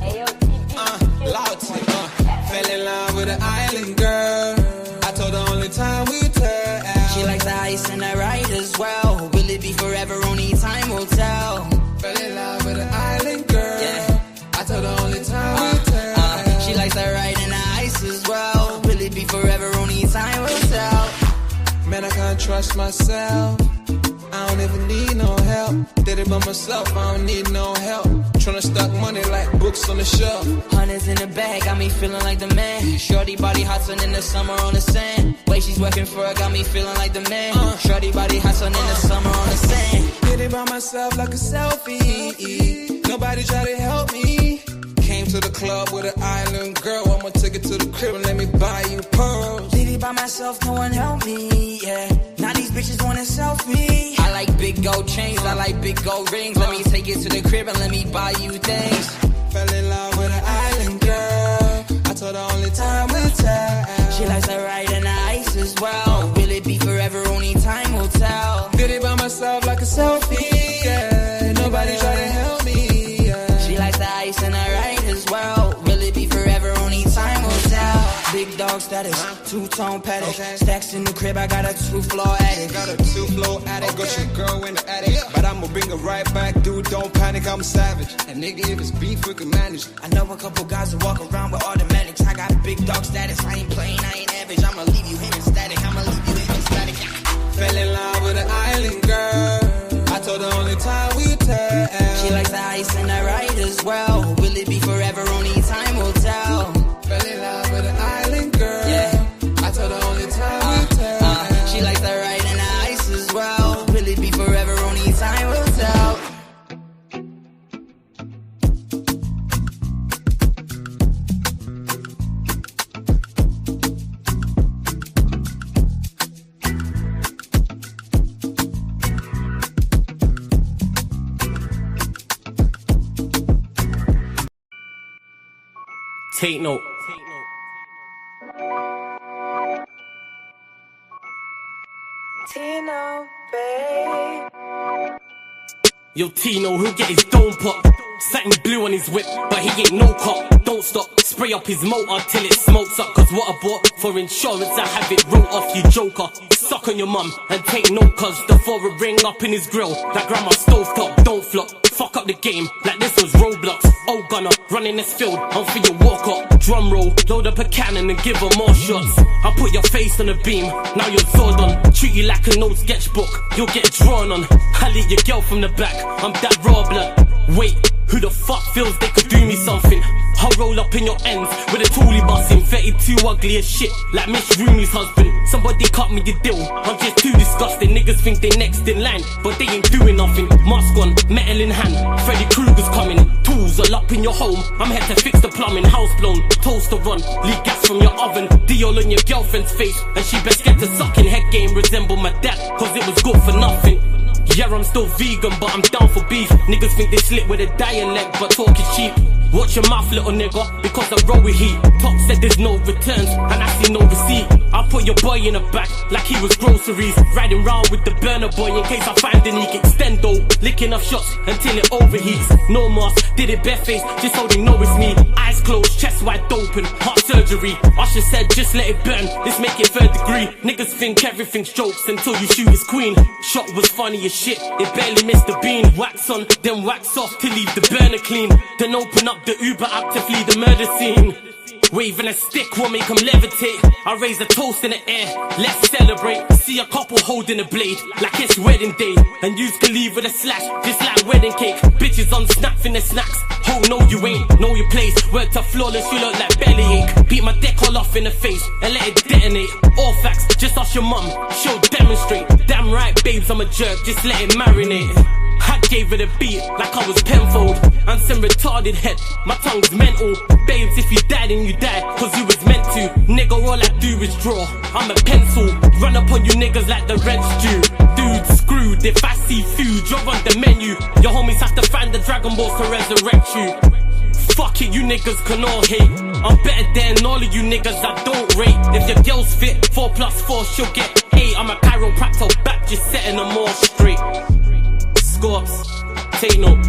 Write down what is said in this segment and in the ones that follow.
Loudly, fell in love with an island girl. I told her only time we tell. She likes the ice and the ride as well. Will it be forever? Only time will tell. Fell in love with an island girl. Yeah. I told her only time we tell. She likes the ride and the ice as well. Will it be forever? Only time will tell. Man, I can't trust myself. I don't even need no help. Did it by myself, I don't need no help. Tryna stack money like books on the shelf. Hundreds in the bag, got me feeling like the man. Shorty body hot sun in the summer on the sand. Way she's working for it, got me feeling like the man. Shorty body hot sun in the summer on the sand. Did it by myself like a selfie. Nobody try to help me. Came to the club with an island girl. I'ma take it to the crib and let me buy you pearls. Did it by myself, no one helped me, yeah. Now these bitches wanna selfie. I like big gold chains, I like big gold rings. Let me take it to the crib and let me buy you things. Fell in love with an island girl. I told her only time will tell. She likes the ride and the ice as well. Will it be forever? Only time will tell. Did it by myself like a selfie, yeah. Nobody try to help me, yeah. She likes the ice and the ride as well. Will it be forever? Only time will tell. Big dog status, two-tone paddock. Stacks in the crib, I got a two-floor attic. Got a two-floor attic, got your girl in the attic. But I'ma bring her right back, dude, don't panic, I'm a savage. And nigga, if it's beef, we can manage. I know a couple guys that walk around with automatics. I got big dog status, I ain't playing, I ain't average. I'ma leave you hitting static, I'ma leave you hitting static. Fell in love with an island girl. I told her only time we tell. She likes the ice and the ride as well. Will it be forever? Only time will tell. Fell in love with an island girl. Yeah. I told her only time we tell. She likes the ride and the ice as well. Will it be forever? Only time will tell. Take note. Tino, babe. Yo, Tino, he'll get his dome pop. Satin blue on his whip, but he ain't no cop. Don't stop, spray up his motor till it smokes up. Cause what I bought for insurance, I have it wrote off, you joker. Suck on your mum and take note, cause the foreign ring up in his grill. Like grandma stovetop, don't flop. Fuck up the game, like this was Roblox. Oh gunner, running this field, I'm for your walk up. Drum roll, load up a cannon and give her more shots. I put your face on the beam, now you're sword on. Treat you like an old sketchbook, you'll get drawn on. I lead your girl from the back, I'm that raw blood. Wait, who the fuck feels they could do me something? I'll roll up in your ends with a toolie bussin'. 32 ugly as shit, like Miss Rooney's husband. Somebody cut me a deal, I'm just too disgusting. Niggas think they next in line, but they ain't doing nothing. Mask on, metal in hand, Freddy Krueger's coming. Tools all up in your home, I'm here to fix the plumbing. House blown, toaster run, leak gas from your oven. Dior on your girlfriend's face, and she best get to sucking. Head game resemble my dad, cause it was good for nothing. Yeah, I'm still vegan, but I'm down for beef. Niggas think they slick with a dialect, but talk is cheap. Watch your mouth, little nigga, because I roll with heat. Top said there's no returns, and I see no receipt. I put your boy in the back, like he was groceries. Riding round with the burner boy, in case I find any extendo. Licking off shots until it overheats. No mask, did it barefaced, just so they know it's me. Eyes closed, chest wide open, heart surgery. Usher said just let it burn, let's make it third degree. Niggas think everything's jokes until you shoot his queen. Shot was funny as shit, it barely missed the bean. Wax on, then wax off to leave the burner clean. Then open up the Uber app to flee the murder scene. Waving a stick will make them levitate. I raise a toast in the air, let's celebrate. See a couple holding a blade, like it's wedding day. And yous can leave with a slash, just like wedding cake. Bitches on snap in the snacks. Oh no you ain't, know your place. Worked up flawless, you look like bellyache. Beat my deck all off in the face, and let it detonate. All facts, just ask your mum, she'll demonstrate. Damn right babes, I'm a jerk, just let it marinate. I gave it a beat like I was Penfold. And some retarded head, my tongue's mental. Babes, if you die then you die, cause you was meant to. Nigga, all I do is draw, I'm a pencil. Run up on you niggas like the rent's due. Dude, screwed, if I see food, you're on the menu. Your homies have to find the Dragon Balls to resurrect you. Fuck it, you niggas can all hate. I'm better than all of you niggas I don't rate. If your girl's fit, 4+4 she'll get 8. I'm a chiropractor back, just setting them all straight. Scorps, take note.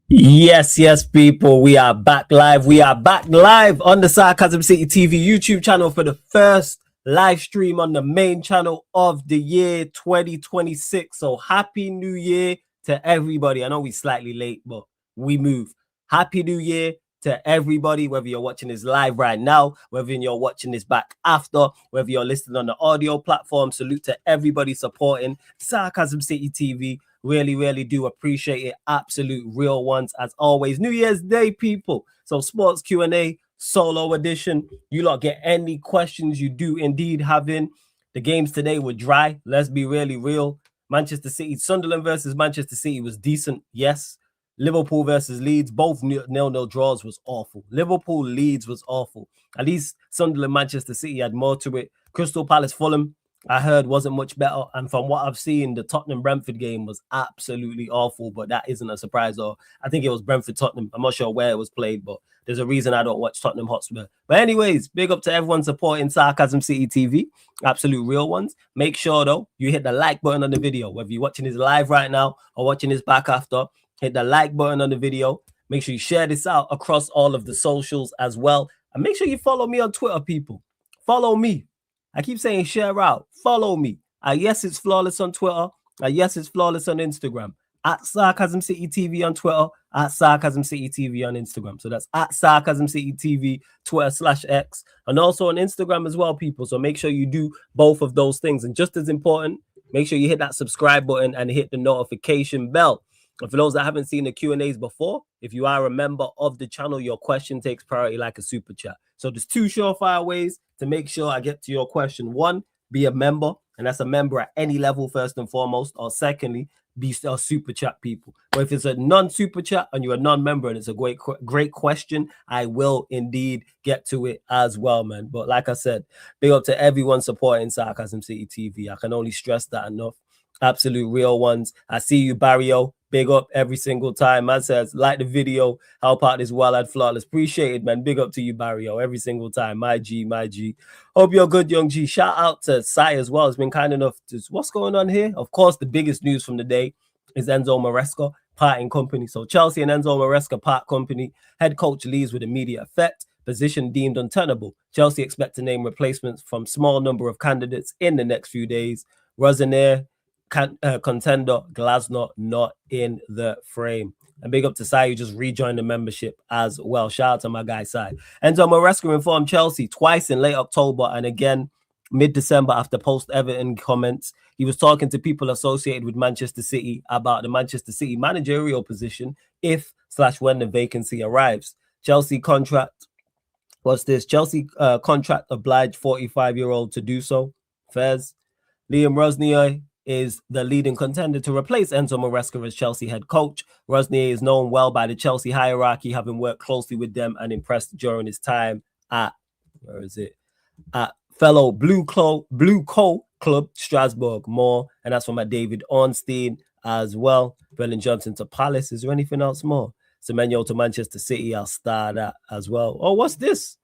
Yes, people. We are back live. We are back live on the Sarcasm City TV YouTube channel for the first live stream on the main channel of the year 2026. So happy new year to everybody. I know we're slightly late, but we move. Happy new year to everybody, whether you're watching this live right now, whether you're watching this back after, whether you're listening on the audio platform. Salute to everybody supporting Sarcasm City TV. Really do appreciate it. Absolute real ones as always. New Year's Day, people. So sports Q&A solo edition. You lot get any questions you do indeed have in. The games today were dry. Let's be really real. Manchester City, Sunderland versus Manchester City was decent. Yes. Liverpool versus Leeds, both 0-0 draws was awful. Liverpool Leeds was awful. At least Sunderland Manchester City had more to it. Crystal Palace Fulham, I heard, wasn't much better. And from what I've seen, the Tottenham Brentford game was absolutely awful, but that isn't a surprise. Or I think it was Brentford Tottenham. I'm not sure where it was played, but there's a reason I don't watch Tottenham Hotspur. But anyways, big up to everyone supporting Sarcasm City TV. Absolute real ones. Make sure though, you hit the like button on the video, whether you're watching this live right now or watching this back after. Hit the like button on the video. Make sure you share this out across all of the socials as well. And make sure you follow me on Twitter, people. Follow me. I keep saying share out. Follow me. Yes, it's Flawless on Twitter. Yes, it's Flawless on Instagram. At Sarcasm City TV on Twitter. At Sarcasm City TV on Instagram. So that's at Sarcasm City TV, Twitter/X. And also on Instagram as well, people. So make sure you do both of those things. And just as important, make sure you hit that subscribe button and hit the notification bell. And for those that haven't seen the Q&As before, if you are a member of the channel, your question takes priority like a super chat. So there's two surefire ways to make sure I get to your question. One, be a member, and that's a member at any level first and foremost. Or secondly, be a super chat, people. But if it's a non-super chat and you're a non-member and it's a great question, I will indeed get to it as well, man. But like I said, big up to everyone supporting Sarcasm City TV. I can only stress that enough. Absolute real ones. I see you, Barrio. Big up every single time. Man says, like the video, help out this well-lad Flawless. Appreciate it, man. Big up to you, Barrio, every single time. My G. Hope you're good, Young G. Shout out to Sai as well. It's been kind enough to... What's going on here? Of course, the biggest news from the day is Enzo Maresca parting company. So Chelsea and Enzo Maresca part company. Head coach leaves with immediate effect. Position deemed untenable. Chelsea expect to name replacements from small number of candidates in the next few days. Rosenier, contender Glasner not in the frame. And big up to Sai, who just rejoined the membership as well. Shout out to my guy Sai. Enzo Maresca informed Chelsea twice in late October and again mid-December after post-Everton comments. He was talking to people associated with Manchester City about the Manchester City managerial position if/when the vacancy arrives. Chelsea contract. What's this? Chelsea contract obliged 45-year-old to do so. Fairs. Liam Rosnier is the leading contender to replace Enzo Maresca as Chelsea head coach. Rosnier is known well by the Chelsea hierarchy, having worked closely with them and impressed during his time at, at fellow Blue Coal Club Strasbourg. More, and that's from David Ornstein as well. Brendan Johnson to Palace. Is there anything else more? Semenyo to Manchester City. I'll star that as well. Oh, what's this?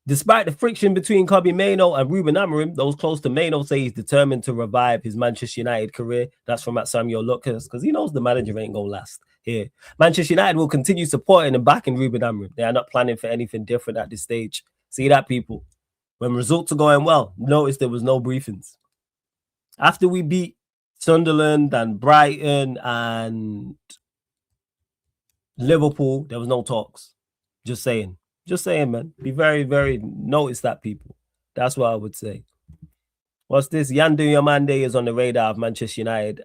Despite the friction between Kobbie Mainoo and Ruben Amorim, those close to Mainoo say he's determined to revive his Manchester United career. That's from Samuel Lucas, because he knows the manager ain't going to last here. Manchester United will continue supporting and backing Ruben Amorim. They are not planning for anything different at this stage. See that, people? When results are going well, notice there was no briefings. After we beat Sunderland and Brighton and Liverpool, there was no talks. Just saying. Just saying, man. Be very notice that, people. That's what I would say. What's this? Yann Diomande is on the radar of Manchester United,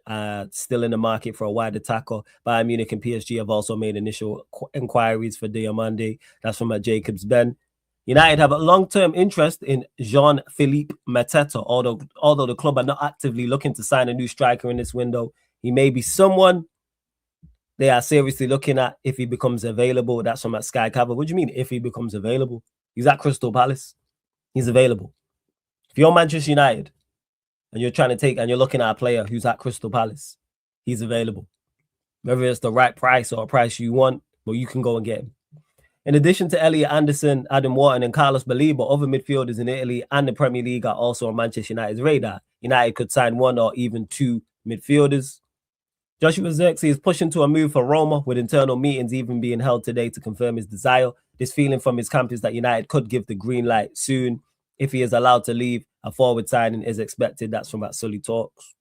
still in the market for a wide attacker. Bayern Munich and PSG have also made initial inquiries for Diomande. That's from Jacobs Ben. United have a long-term interest in Jean-Philippe Mateta, although the club are not actively looking to sign a new striker in this window. He may be someone they are seriously looking at if he becomes available. That's from Sky Cover. What do you mean if he becomes available? He's at Crystal Palace. He's available. If you're Manchester United and you're trying to take and you're looking at a player who's at Crystal Palace, he's available. Whether it's the right price or a price you want, well, you can go and get him. In addition to Elliot Anderson, Adam Wharton, and Carlos Baleba, other midfielders in Italy and the Premier League are also on Manchester United's radar. United could sign one or even two midfielders. Joshua Zirkzee is pushing to a move for Roma, with internal meetings even being held today to confirm his desire. This feeling from his camp is that United could give the green light soon. If he is allowed to leave, a forward signing is expected. That's from Sully Talks.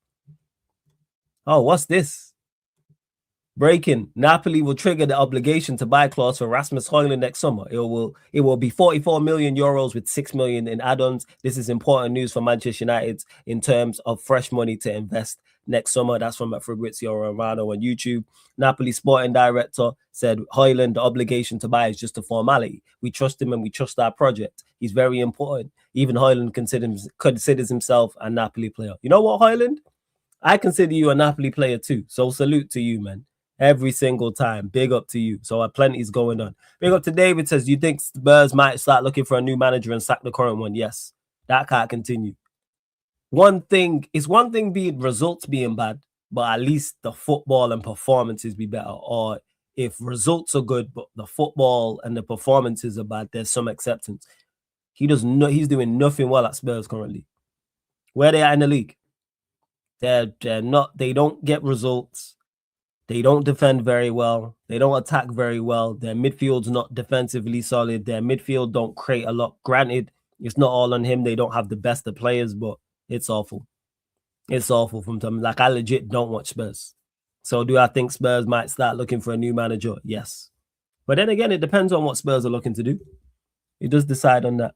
Oh, what's this? Breaking. Napoli will trigger the obligation to buy clause for Rasmus Højlund next summer. It will be 44 million euros with 6 million in add-ons. This is important news for Manchester United in terms of fresh money to invest next summer. That's from Fabrizio Romano on YouTube. Napoli sporting director said Højlund, the obligation to buy is just a formality. We trust him and we trust our project. He's very important. Even Højlund considers himself a Napoli player. You know what, Højlund? I consider you a Napoli player too. So salute to you, man. Every single time. Big up to you. So plenty's going on. Big up to David says, do you think Spurs might start looking for a new manager and sack the current one? Yes. That can't continue. One thing being results being bad, but at least the football and performances be better. Or if results are good, but the football and the performances are bad, there's some acceptance. He's doing nothing well at Spurs currently. Where they are in the league? They don't get results. They don't defend very well. They don't attack very well. Their midfield's not defensively solid. Their midfield don't create a lot. Granted, it's not all on him. They don't have the best of players, but it's awful. It's awful from time. Like, I legit don't watch Spurs. So do I think Spurs might start looking for a new manager? Yes. But then again, it depends on what Spurs are looking to do. It does decide on that.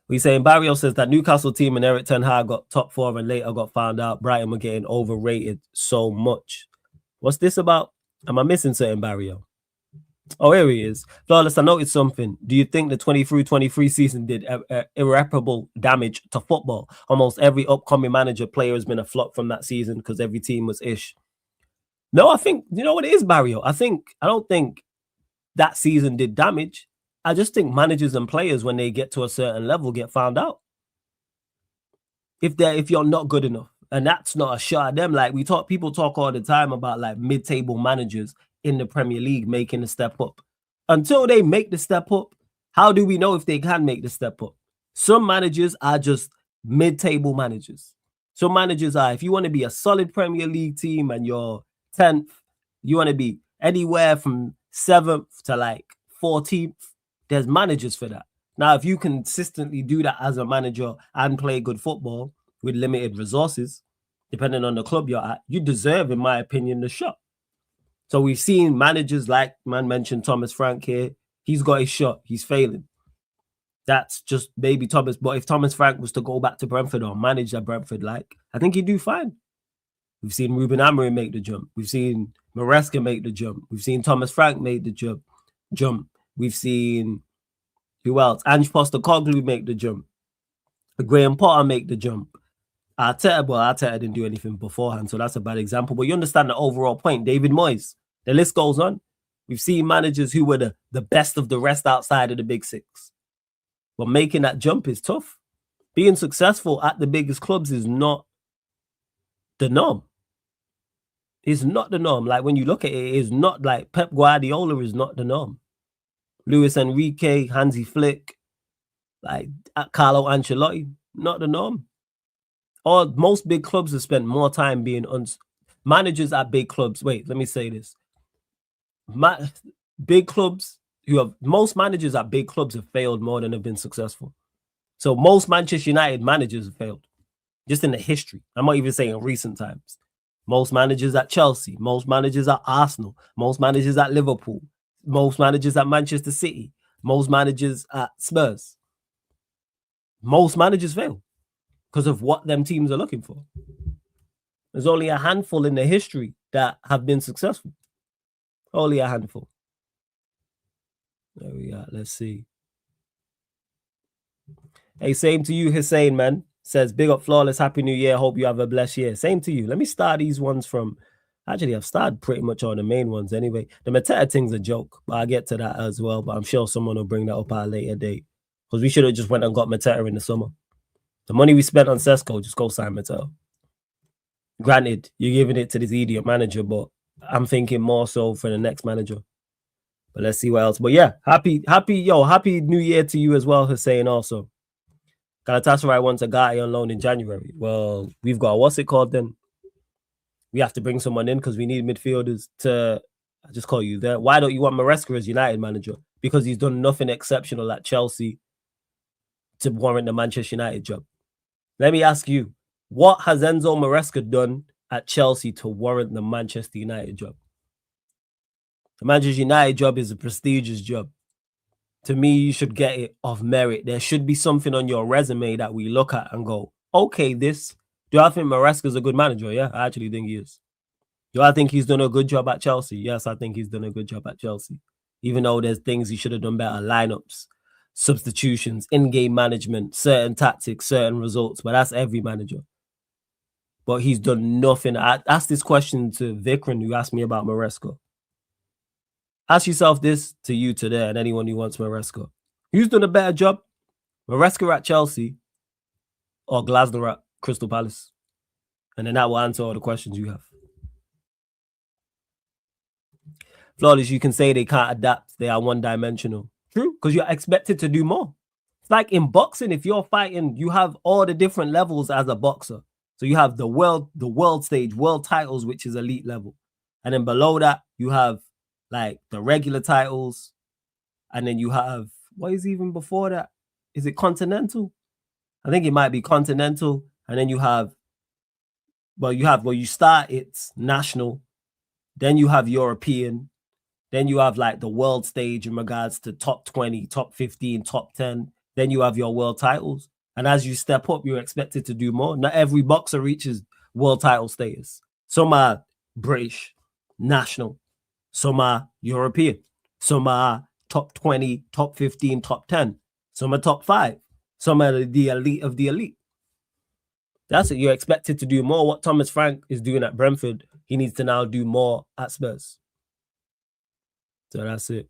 We saying Barrio says that Newcastle team and Erik ten Hag got top 4 and later got found out Brighton were getting overrated so much. What's this about? Am I missing something, Barrio? Oh, here he is. Flawless, I noticed something. Do you think the 23-24 season did irreparable damage to football? Almost every upcoming manager player has been a flop from that season because every team was ish. No, I think, you know what it is, Barrio? I don't think that season did damage. I just think managers and players, when they get to a certain level, get found out. If you're not good enough, and that's not a shot at them. Like, people talk all the time about like mid-table managers in the Premier League making the step up. Until they make the step up, how do we know if they can make the step up? Some managers are just mid-table managers. Some managers are, if you want to be a solid Premier League team and you're 10th, you want to be anywhere from 7th to like 14th. There's managers for that. Now, if you consistently do that as a manager and play good football with limited resources, depending on the club you're at, you deserve, in my opinion, the shot. So we've seen managers like, man mentioned Thomas Frank here. He's got his shot. He's failing. That's just baby Thomas. But if Thomas Frank was to go back to Brentford or manage at Brentford, I think he'd do fine. We've seen Ruben Amorim make the jump. We've seen Maresca make the jump. We've seen Thomas Frank make the jump. We've seen, who else? Ange Postecoglou make the jump. Graham Potter make the jump. Arteta didn't do anything beforehand, so that's a bad example. But you understand the overall point. David Moyes, the list goes on. We've seen managers who were the best of the rest outside of the big six. But making that jump is tough. Being successful at the biggest clubs is not the norm. It's not the norm. Like, when you look at it, it's not like Pep Guardiola is not the norm. Luis Enrique, Hansi Flick, like Carlo Ancelotti, not the norm. Most big clubs have spent more time being managers at big clubs. Wait, let me say this. Big clubs most managers at big clubs have failed more than have been successful. So most Manchester United managers have failed, just in the history. I'm not even saying in recent times. Most managers at Chelsea, most managers at Arsenal, most managers at Liverpool, most managers at Manchester City, most managers at Spurs. Most managers fail because of what them teams are looking for. There's only a handful in the history that have been successful. Only a handful. There we are. Let's see. Hey, same to you, Hussein, man. Says, big up, Flawless. Happy New Year. Hope you have a blessed year. Same to you. Let me start these ones from... Actually, I've started pretty much on the main ones anyway. The Mateta thing's a joke, but I'll get to that as well. But I'm sure someone will bring that up at a later date. Because we should have just went and got Mateta in the summer. The money we spent on Sesko, just go sign Mateta. Granted, you're giving it to this idiot manager, but I'm thinking more so for the next manager. But let's see what else. But yeah, happy New Year to you as well, Hussein, also. Galatasaray wants a guy on loan in January. Well, we've got, what's it called then? we have to bring someone in because we need midfielders to. I just call you there. Why don't you want Maresca as United manager? Because he's done nothing exceptional at Chelsea to warrant the Manchester United job. Let me ask you, what has Enzo Maresca done at Chelsea to warrant the Manchester United job? The Manchester United job is a prestigious job. To me, you should get it of merit. There should be something on your resume that we look at and go, okay, this. Do I think Maresca's a good manager? Yeah, I actually think he is. Do I think he's done a good job at Chelsea? Yes, I think he's done a good job at Chelsea. Even though there's things he should have done better, lineups, substitutions, in-game management, certain tactics, certain results. But that's every manager. But he's done nothing. I asked this question to Vikran, who asked me about Maresca. Ask yourself this to you today and anyone who wants Maresca. Who's done a better job? Maresca at Chelsea or Glasner at Crystal Palace? And then that will answer all the questions you have. Flawless, you can say they can't adapt. They are one-dimensional. True, because you're expected to do more. It's like in boxing, if you're fighting, you have all the different levels as a boxer. So you have the world stage, world titles, which is elite level. And then below that, you have like the regular titles. And then you have, what is even before that? Is it continental? I think it might be continental. And then you have, you start, it's national. Then you have European. Then you have like the world stage in regards to top 20, top 15, top 10. Then you have your world titles. And as you step up, you're expected to do more. Not every boxer reaches world title status. Some are British, national. Some are European. Some are top 20, top 15, top 10. Some are top 5. Some are the elite of the elite. That's it. You're expected to do more. What Thomas Frank is doing at Brentford, he needs to now do more at Spurs. So that's it.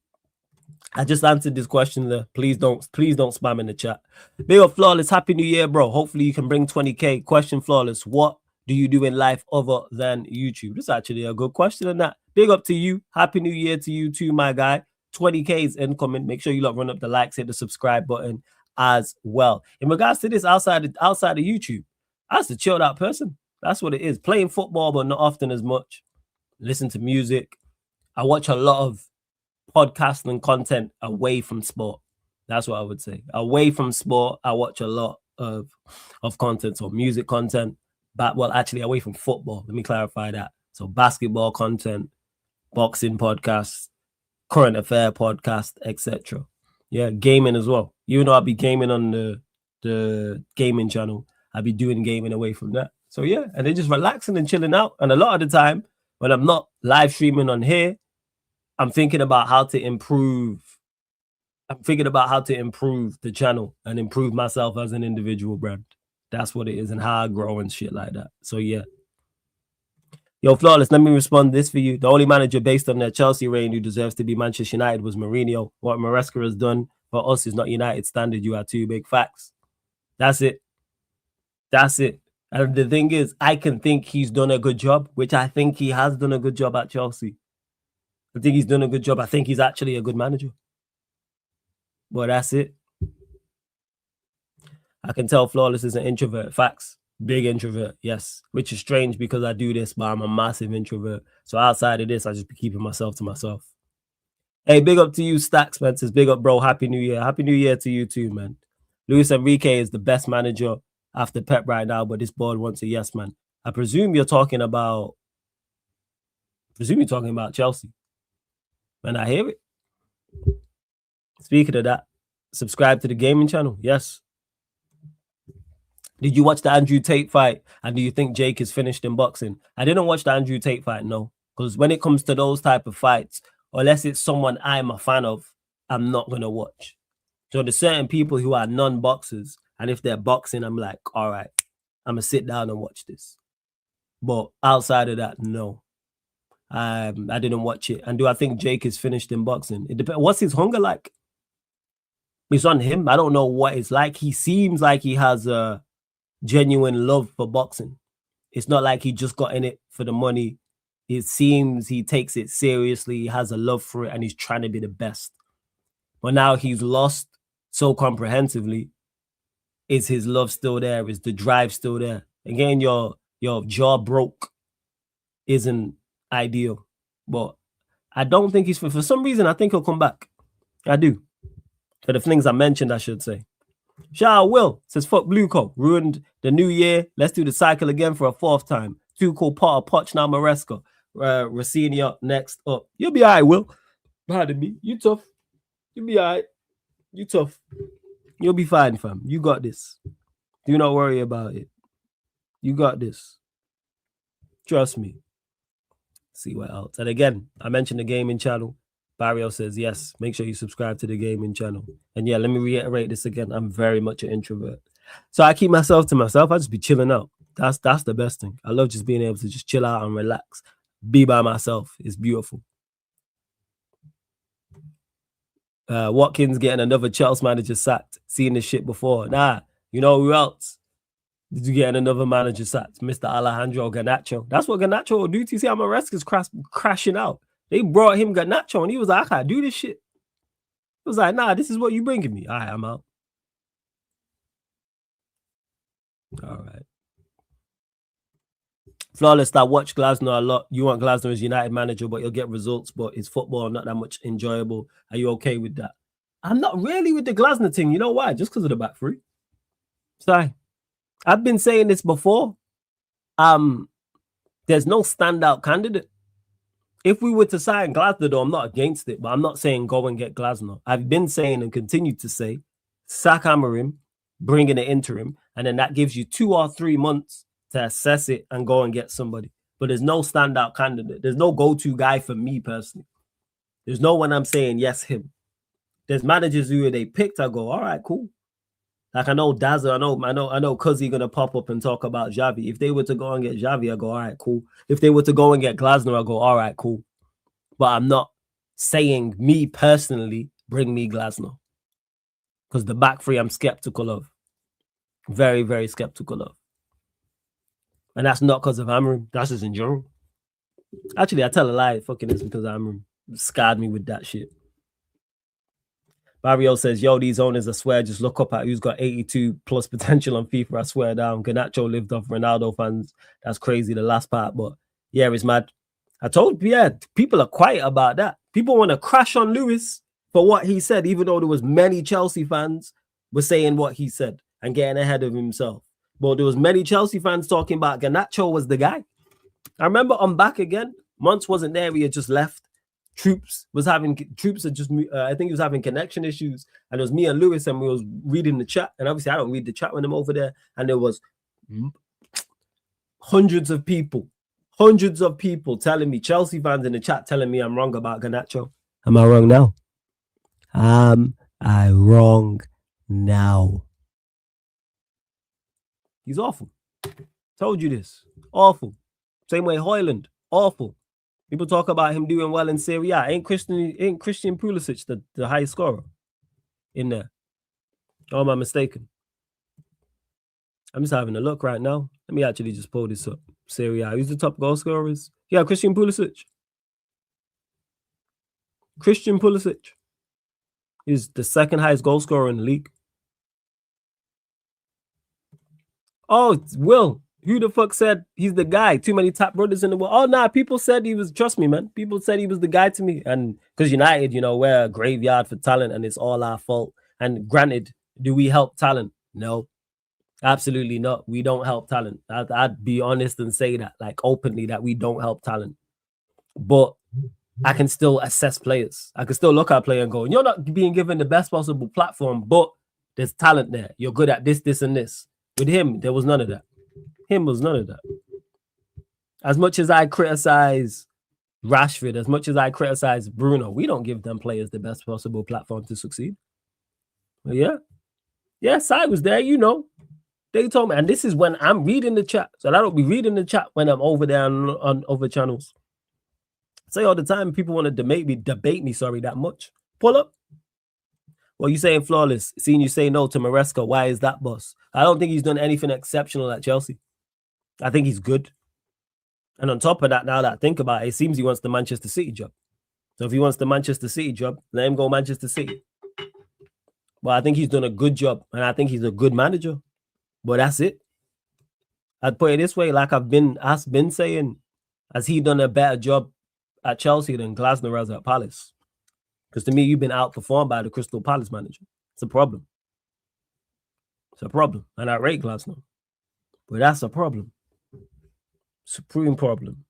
I just answered this question there. Please don't spam in the chat. Big up Flawless. Happy New Year, bro. Hopefully you can bring 20K. Question Flawless. What do you do in life other than YouTube? This is actually a good question on that. Big up to you. Happy New Year to you too, my guy. 20K is incoming. Make sure you run up the likes, hit the subscribe button as well. In regards to this, outside of YouTube, I was a chilled out person. That's what it is. Playing football, but not often as much. Listen to music. I watch a lot of podcasting and content away from sport. That's what I would say. Away from sport, I watch a lot of content, so music content, but actually away from football. Let me clarify that. So basketball content, boxing podcasts, current affair podcast, etc. Yeah, gaming as well. Even though I'll be gaming on the gaming channel, I'll be doing gaming away from that. So yeah, and they're just relaxing and chilling out. And a lot of the time, when I'm not live streaming on here, I'm thinking about how to improve. I'm thinking about how to improve the channel and improve myself as an individual brand. That's what it is, and how I grow and shit like that. So yeah. Yo, Flawless, let me respond this for you. The only manager based on their Chelsea reign who deserves to be Manchester United was Mourinho. What Maresca has done for us is not United standard. You are two big facts. That's it. That's it. And the thing is, I can think he's done a good job, which I think he has done a good job at Chelsea. I think he's done a good job. I think he's actually a good manager. But that's it. I can tell Flawless is an introvert. Facts. Big introvert, yes. Which is strange because I do this, but I'm a massive introvert. So outside of this, I just be keeping myself to myself. Hey, big up to you, Stack Spencers. Big up, bro. Happy New Year. Happy New Year to you too, man. Luis Enrique is the best manager after Pep right now, but this board wants a yes, man. I presume you're talking about Chelsea. When I hear it. Speaking of that, subscribe to the gaming channel. Yes. Did you watch the Andrew Tate fight? And do you think Jake is finished in boxing? I didn't watch the Andrew Tate fight, no. Because when it comes to those type of fights, unless it's someone I'm a fan of, I'm not going to watch. So there's certain people who are non-boxers, and if they're boxing, I'm like, all right, I'm going to sit down and watch this. But outside of that, no. I didn't watch it. And do I think Jake is finished in boxing? It depends. What's his hunger like? It's on him. I don't know what it's like. He seems like he has a genuine love for boxing. It's not like he just got in it for the money. It seems he takes it seriously. He has a love for it, and he's trying to be the best. But now he's lost so comprehensively. Is his love still there? Is the drive still there? Again, your jaw broke isn't ideal. But I don't think he's for some reason. I think he'll come back. I do. For the things I mentioned, I should say. Shout out Will says fuck Blueco. Ruined the new year. Let's do the cycle again for a fourth time. Tuchel, Potter, Poch, now Maresca. Rossini up next up. You'll be alright, Will. Pardon me. You tough. You'll be alright. You tough. You'll be fine, fam. You got this. Do not worry about it. You got this. Trust me. See what else. And again, I mentioned the gaming channel. Barrio says, yes, make sure you subscribe to the gaming channel. And yeah, let me reiterate this again. I'm very much an introvert. So I keep myself to myself. I just be chilling out. That's the best thing. I love just being able to just chill out and relax. Be by myself. It's beautiful. Watkins getting another Chelsea manager sacked. Seen this shit before. Nah, you know who else? Did you get another manager sacked? Mr. Alejandro Garnacho. That's what Garnacho will do. You see how Maresca's crashing out. They brought him Garnacho and he was like, I can't do this shit. He was like, nah, this is what you bringing me. All right, I'm out. All right. Flawless, I watch Glasner a lot. You want Glasner as United manager, but you'll get results, but it's football not that much enjoyable. Are you okay with that? I'm not really with the Glasner thing. You know why? Just because of the back three. Sorry. I've been saying this before. There's no standout candidate. If we were to sign Glasner, though, I'm not against it, but I'm not saying go and get Glasner. I've been saying and continue to say, sack Amorim, bring in an interim, and then that gives you 2 or 3 months to assess it and go and get somebody. But there's no standout candidate. There's no go-to guy for me personally. There's no one I'm saying, yes, him. There's managers who they picked, I go, all right, cool. Like I know Daza, I know Cuzzy gonna pop up and talk about Xavi. If they were to go and get Xavi, I go, all right, cool. If they were to go and get Glasner, I go, all right, cool. But I'm not saying me personally, bring me Glasner. Because the back three I'm skeptical of. Very, very skeptical of. And that's not because of Amorim. That's just in general. Actually, I tell a lie. Fucking it's because Amorim scarred me with that shit. Barrio says, yo, these owners, I swear, just look up at who's got 82 plus potential on FIFA. I swear down. Garnacho lived off Ronaldo fans. That's crazy, the last part. But yeah, it's mad. I told you, yeah, people are quiet about that. People want to crash on Lewis for what he said, even though there was many Chelsea fans were saying what he said and getting ahead of himself. But there was many Chelsea fans talking about Garnacho was the guy. I remember on Back Again, Monts wasn't there. He had just left. Troops had just, I think he was having connection issues. And it was me and Lewis and we was reading the chat. And obviously I don't read the chat when I'm over there. And there was hundreds of people telling me, Chelsea fans in the chat telling me I'm wrong about Garnacho. Am I wrong now? Am I wrong now? He's awful. Told you this. Awful. Same way Højlund. Awful. People talk about him doing well in Serie A. Ain't Christian Pulisic the highest scorer in there? Or am I mistaken? I'm just having a look right now. Let me actually just pull this up. Serie A. Who's the top goal scorers? Yeah, Christian Pulisic. Christian Pulisic is the second highest goal scorer in the league. Oh, it's Will. Who the fuck said he's the guy? Too many top brothers in the world. Oh, nah, people said he was, trust me, man. People said he was the guy to me. And because United, you know, we're a graveyard for talent and it's all our fault. And granted, do we help talent? No, absolutely not. We don't help talent. I'd be honest and say that, like openly, that we don't help talent. But I can still assess players. I can still look at a player and go, you're not being given the best possible platform, but there's talent there. You're good at this, this, and this. With him, there was none of that. Him was none of that. As much as I criticize Rashford, as much as I criticize Bruno, we don't give them players the best possible platform to succeed. But yeah. Yes, I was there, you know. They told me, and this is when I'm reading the chat. So I don't be reading the chat when I'm over there on other channels. I say all the time, people want to debate me that much. Pull up. Well, you saying Flawless, seeing you say no to Maresca, why is that, boss? I don't think he's done anything exceptional at Chelsea. I think he's good. And on top of that, now that I think about it, it seems he wants the Manchester City job. So if he wants the Manchester City job, let him go Manchester City. But I think he's done a good job, and I think he's a good manager. But that's it. I'd put it this way, like I've been saying, Has he done a better job at Chelsea than Glasner has at Palace? Because to me, you've been outperformed by the Crystal Palace manager. It's a problem. It's a problem. And I rate Glasner. But that's a problem. Supreme problem.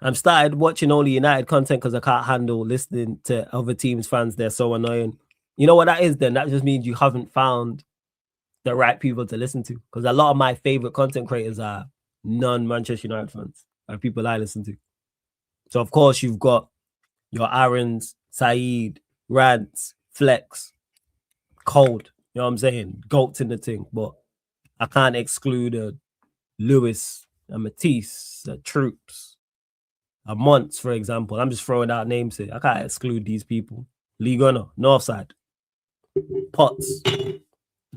I'm started watching only United content because I can't handle listening to other teams' fans. They're so annoying. You know what that is then? That just means you haven't found the right people to listen to. Because a lot of my favorite content creators are non-Manchester United fans. Are people I listen to. So, of course, you've got your Aarons, Saeed, Rants, Flex, Cold. You know what I'm saying? Goats in the thing. But I can't exclude a Lewis, a Matisse, a Troops, a Monts, for example. I'm just throwing out names here. I can't exclude these people. Lee Gunner, Northside, Potts,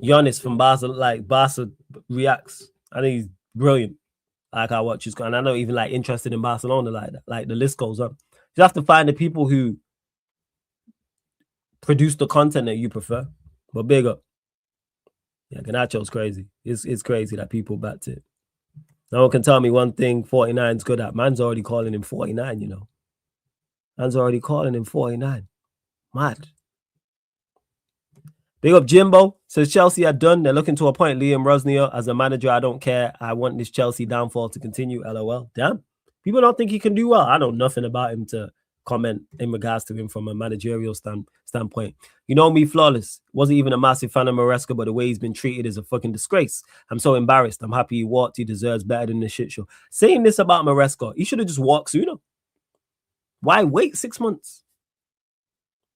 Giannis from Barca, like Barca reacts. I think he's brilliant. Like I watch his, and I know even like interested in Barcelona like that. Like the list goes on. You have to find the people who produce the content that you prefer. But big up. Yeah, Garnacho's crazy. It's crazy that people backed it. No one can tell me one thing 49's good at. Man's already calling him 49, you know. Man's already calling him 49. Mad. Big up Jimbo. Says Chelsea are done. They're looking to appoint Liam Rosnier as a manager. I don't care. I want this Chelsea downfall to continue. LOL. Damn. People don't think he can do well. I know nothing about him to comment in regards to him from a managerial standpoint. You know me, Flawless. Wasn't even a massive fan of Maresca, but the way he's been treated is a fucking disgrace. I'm so embarrassed. I'm happy he walked. He deserves better than this shit show. Saying this about Maresca, he should have just walked sooner. Why wait 6 months?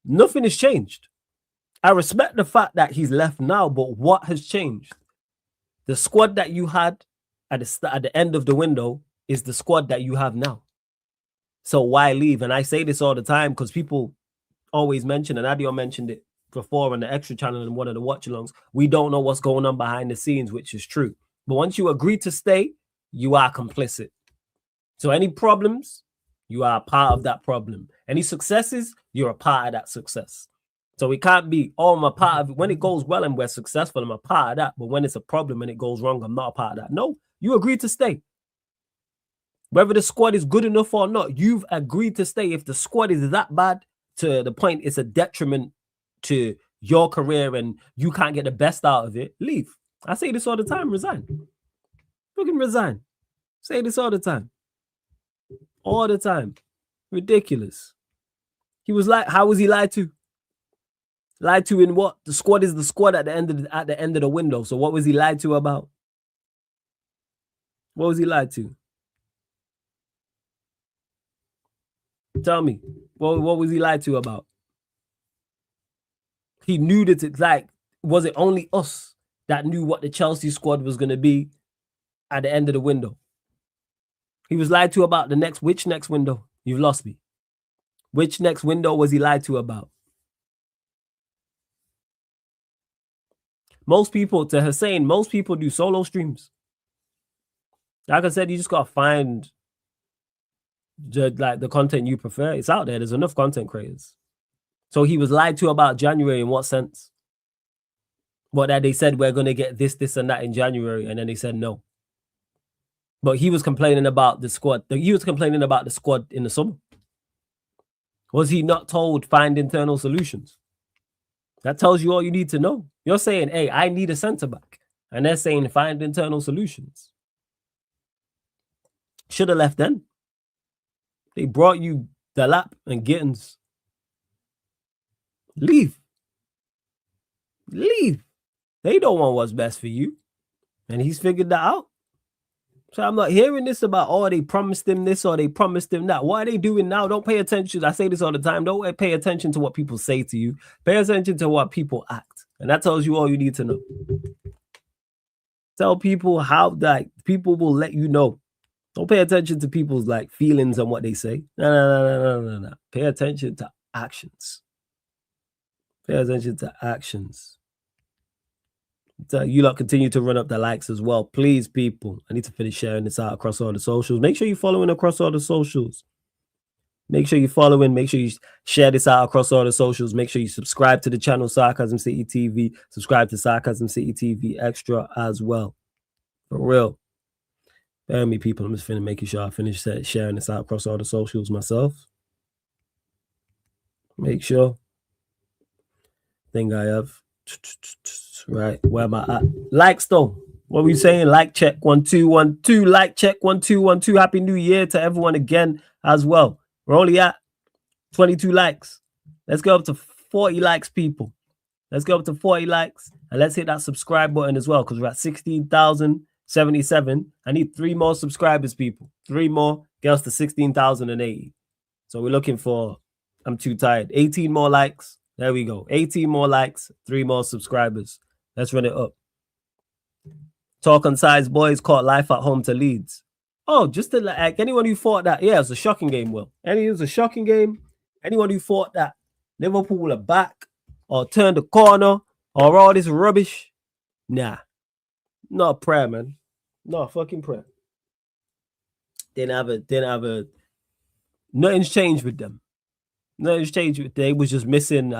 Nothing has changed. I respect the fact that he's left now, but what has changed? The squad that you had at the end of the window is the squad that you have now. So why leave? And I say this all the time because people always mention, and Adio mentioned it before on the Extra channel and one of the watch-alongs, we don't know what's going on behind the scenes, which is true. But once you agree to stay, you are complicit. So any problems, you are a part of that problem. Any successes, you're a part of that success. So we can't be, oh, I'm a part of it. When it goes well and we're successful, I'm a part of that. But when it's a problem and it goes wrong, I'm not a part of that. No, you agreed to stay. Whether the squad is good enough or not, you've agreed to stay. If the squad is that bad to the point it's a detriment to your career and you can't get the best out of it, leave. I say this all the time, resign. Fucking resign. Say this all the time. All the time. Ridiculous. He was like, how was he lied to? Lied to in what? The squad is the squad at the end of the window. So what was he lied to about? What was he lied to? Tell me, what was he lied to about? He knew that it's like, was it only us that knew what the Chelsea squad was going to be at the end of the window? He was lied to about which next window? You've lost me. Which next window was he lied to about? Most people, to Hussein, most people do solo streams. Like I said, you just got to find the content you prefer. It's out there. There's enough content creators. So he was lied to about January in what sense? What, that they said we're going to get this, and that in January, and then they said no. But he was complaining about the squad. He was complaining about the squad in the summer. Was he not told find internal solutions? That tells you all you need to know. You're saying, hey, I need a centre back. And they're saying find internal solutions. Should have left then. They brought you Delap and Gittins. Leave. Leave. They don't want what's best for you. And he's figured that out. So I'm not hearing this about, oh, they promised him this or they promised him that. What are they doing now? Don't pay attention. I say this all the time. Don't pay attention to what people say to you. Pay attention to what people act. And that tells you all you need to know. Tell people how that people will let you know. Don't pay attention to people's like feelings and what they say. No. Pay attention to actions. Pay attention to actions. You lot continue to run up the likes as well. Please, people. I need to finish sharing this out across all the socials. Make sure you're following across all the socials. Make sure you're following. Make sure you share this out across all the socials. Make sure you subscribe to the channel Sarcasm City TV. Subscribe to Sarcasm City TV Extra as well. For real. Bear me, people. I'm just making sure I finish sharing this out across all the socials myself. Make sure. Think I have. Right, where am I at? Likes though. What are we saying? Like check 1 2 1 2. Like check 1 2 1 2. Happy New Year to everyone again as well. We're only at 22 likes. Let's go up to 40 likes, people. Let's go up to 40 likes and let's hit that subscribe button as well because we're at 16,077. I need 3 more subscribers, people. 3 more girls to 16,080. So we're looking for, I'm too tired, 18 more likes. There we go. 18 more likes, 3 more subscribers. Let's run it up. Talk on size boys caught life at home to Leeds. Oh, just to like anyone who thought that, yeah, it was a shocking game, Will. It was a shocking game. Anyone who thought that Liverpool are back or turned the corner or all this rubbish, nah. Not a prayer, man. Not a fucking prayer. Didn't have a nothing's changed with them. Nothing's changed with them. They was just missing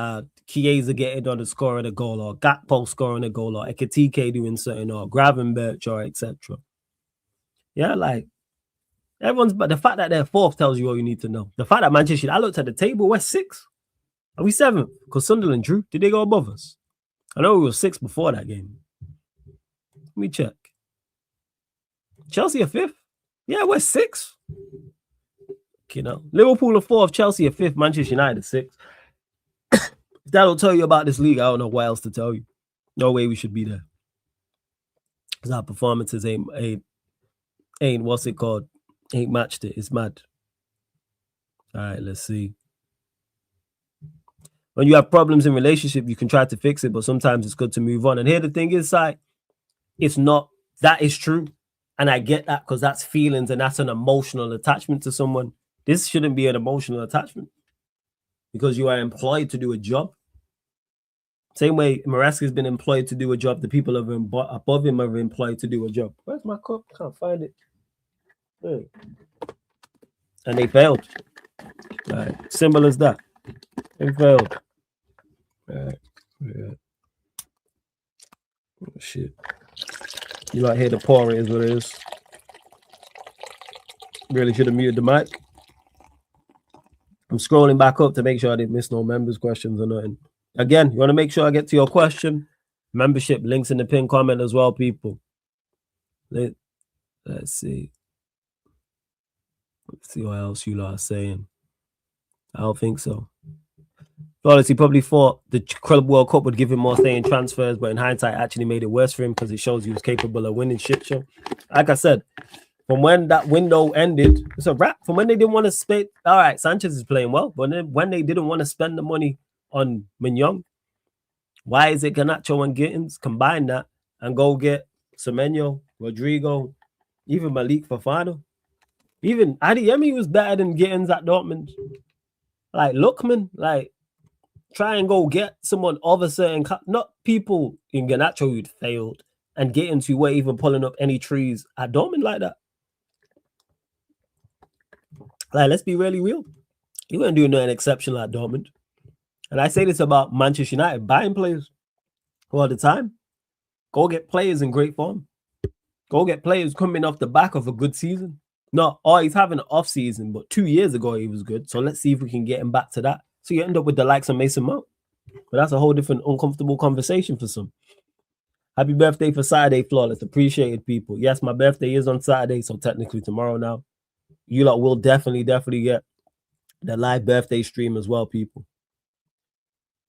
Chiesa getting on the scoring a goal or Gakpo scoring a goal or Ekitike doing something or Gravenberch or etc. Yeah, like everyone's, but the fact that they're 4th tells you all you need to know. The fact that Manchester, I looked at the table, we're 6th. Are we 7th? Because Sunderland drew. Did they go above us? I know we were 6th before that game. Let me check. Chelsea are 5th? Yeah, we're 6th. You know, Liverpool are 4th, Chelsea are 5th, Manchester United are 6th. That'll tell you about this league. I don't know what else to tell you. No way we should be there. Because our performances ain't what's it called? Ain't matched it. It's mad. All right, let's see. When you have problems in relationship, you can try to fix it, but sometimes it's good to move on. And here the thing is, like, it's not, that is true. And I get that because that's feelings and that's an emotional attachment to someone. This shouldn't be an emotional attachment because you are employed to do a job. Same way Maresca's been employed to do a job. The people above him are employed to do a job. Where's my cup? Can't find it. Hey. And they failed. Right. Simple as that. They failed. Right. Yeah. Oh, shit. You might hear the pouring is what it is. Really should have muted the mic. I'm scrolling back up to make sure I didn't miss no members' questions or nothing. Again, you want to make sure I get to your question. Membership links in the pinned comment as well, people. Let's see. Let's see what else you lot are saying. I don't think so. Flawless, he probably thought the Club World Cup would give him more say in transfers, but in hindsight, actually made it worse for him because it shows he was capable of winning shit show. Like I said, from when that window ended, it's a wrap. From when they didn't want to spend, all right, Sanchez is playing well, but then when they didn't want to spend the money on Mignon, why is it Garnacho and Gittins combine that and go get Semenyo, Rodrigo, even Malik Fofana? Even Adeyemi was better than Gittins at Dortmund. Like, Lookman, like, try and go get someone of a certain, not people in Garnacho who'd failed and Gittins who weren't even pulling up any trees at Dortmund like that. Like, let's be really real. He wasn't doing nothing exceptional at Dortmund. And I say this about Manchester United, buying players all the time. Go get players in great form. Go get players coming off the back of a good season. Not, oh, he's having an off season, but 2 years ago he was good. So let's see if we can get him back to that. So you end up with the likes of Mason Mount. But that's a whole different uncomfortable conversation for some. Happy birthday for Saturday, Flawless. Appreciated, people. Yes, my birthday is on Saturday, so technically tomorrow now. You lot will definitely get the live birthday stream as well, people.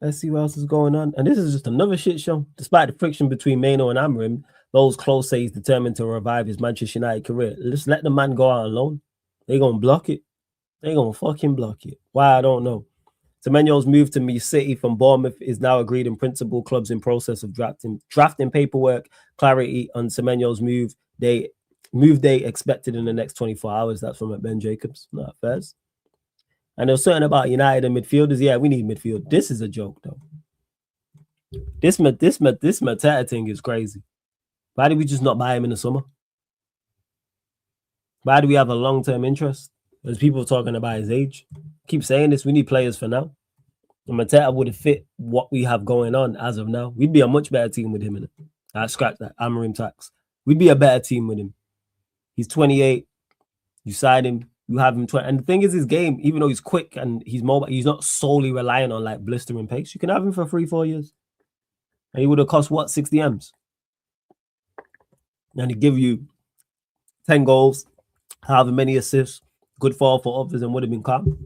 Let's see what else is going on. And this is just another shit show. Despite the friction between Maino and Amorim, those close say he's determined to revive his Manchester United career. Just let the man go out alone. They're going to block it. They're going to fucking block it. Why, I don't know. Semenyo's move to Me City from Bournemouth is now agreed in principle. Clubs in process of drafting paperwork. Clarity on Semenyo's move date expected in the next 24 hours. That's from Ben Jacobs. Not Fez. And there's something about United and midfielders. Yeah, we need midfield. This is a joke, though. This Mateta thing is crazy. Why did we just not buy him in the summer? Why do we have a long-term interest? There's people talking about his age. Keep saying this. We need players for now. And Mateta would have fit what we have going on as of now. We'd be a much better team with him in it. I scratch that. Amorim tax. We'd be a better team with him. He's 28. You sign him. You have him 20. And the thing is, his game, even though he's quick and he's mobile, he's not solely relying on like blistering pace. You can have him for 3-4 years. And he would have cost what? 60 M's. And he give you 10 goals, however many assists, good for others, and would have been calm.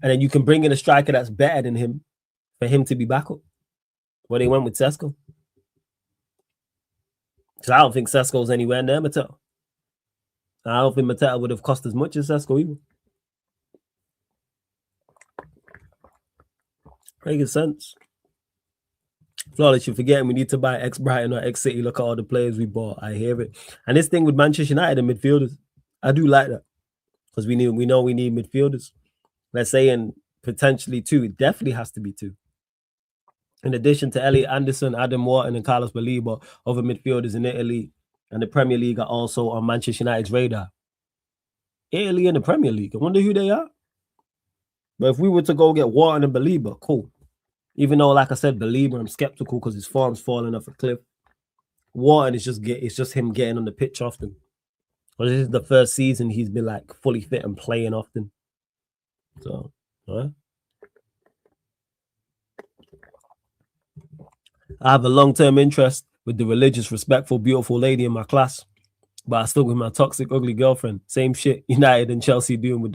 And then you can bring in a striker that's better than him for him to be backup. Where they went with Sesko. So I don't think Sesko's anywhere near Mateta. I don't think Mateta would have cost as much as Sesko either. Making sense. Flawless, you're forgetting we need to buy ex-Brighton or ex-City. Look at all the players we bought. I hear it. And this thing with Manchester United and midfielders, I do like that. Because we know we need midfielders. Let's say in potentially 2. It definitely has to be 2. In addition to Elliot Anderson, Adam Wharton, and Carlos Baleba, other midfielders in Italy and the Premier League are also on Manchester United's radar. Italy and the Premier League. I wonder who they are. But if we were to go get Wharton and Baleba, cool. Even though, like I said, Baleba, I'm skeptical because his form's falling off a cliff. Wharton is just him getting on the pitch often. Well, this is the first season he's been like fully fit and playing often. So, huh? I have a long-term interest with the religious, respectful, beautiful lady in my class, but I still with my toxic, ugly girlfriend. Same shit United and Chelsea doing with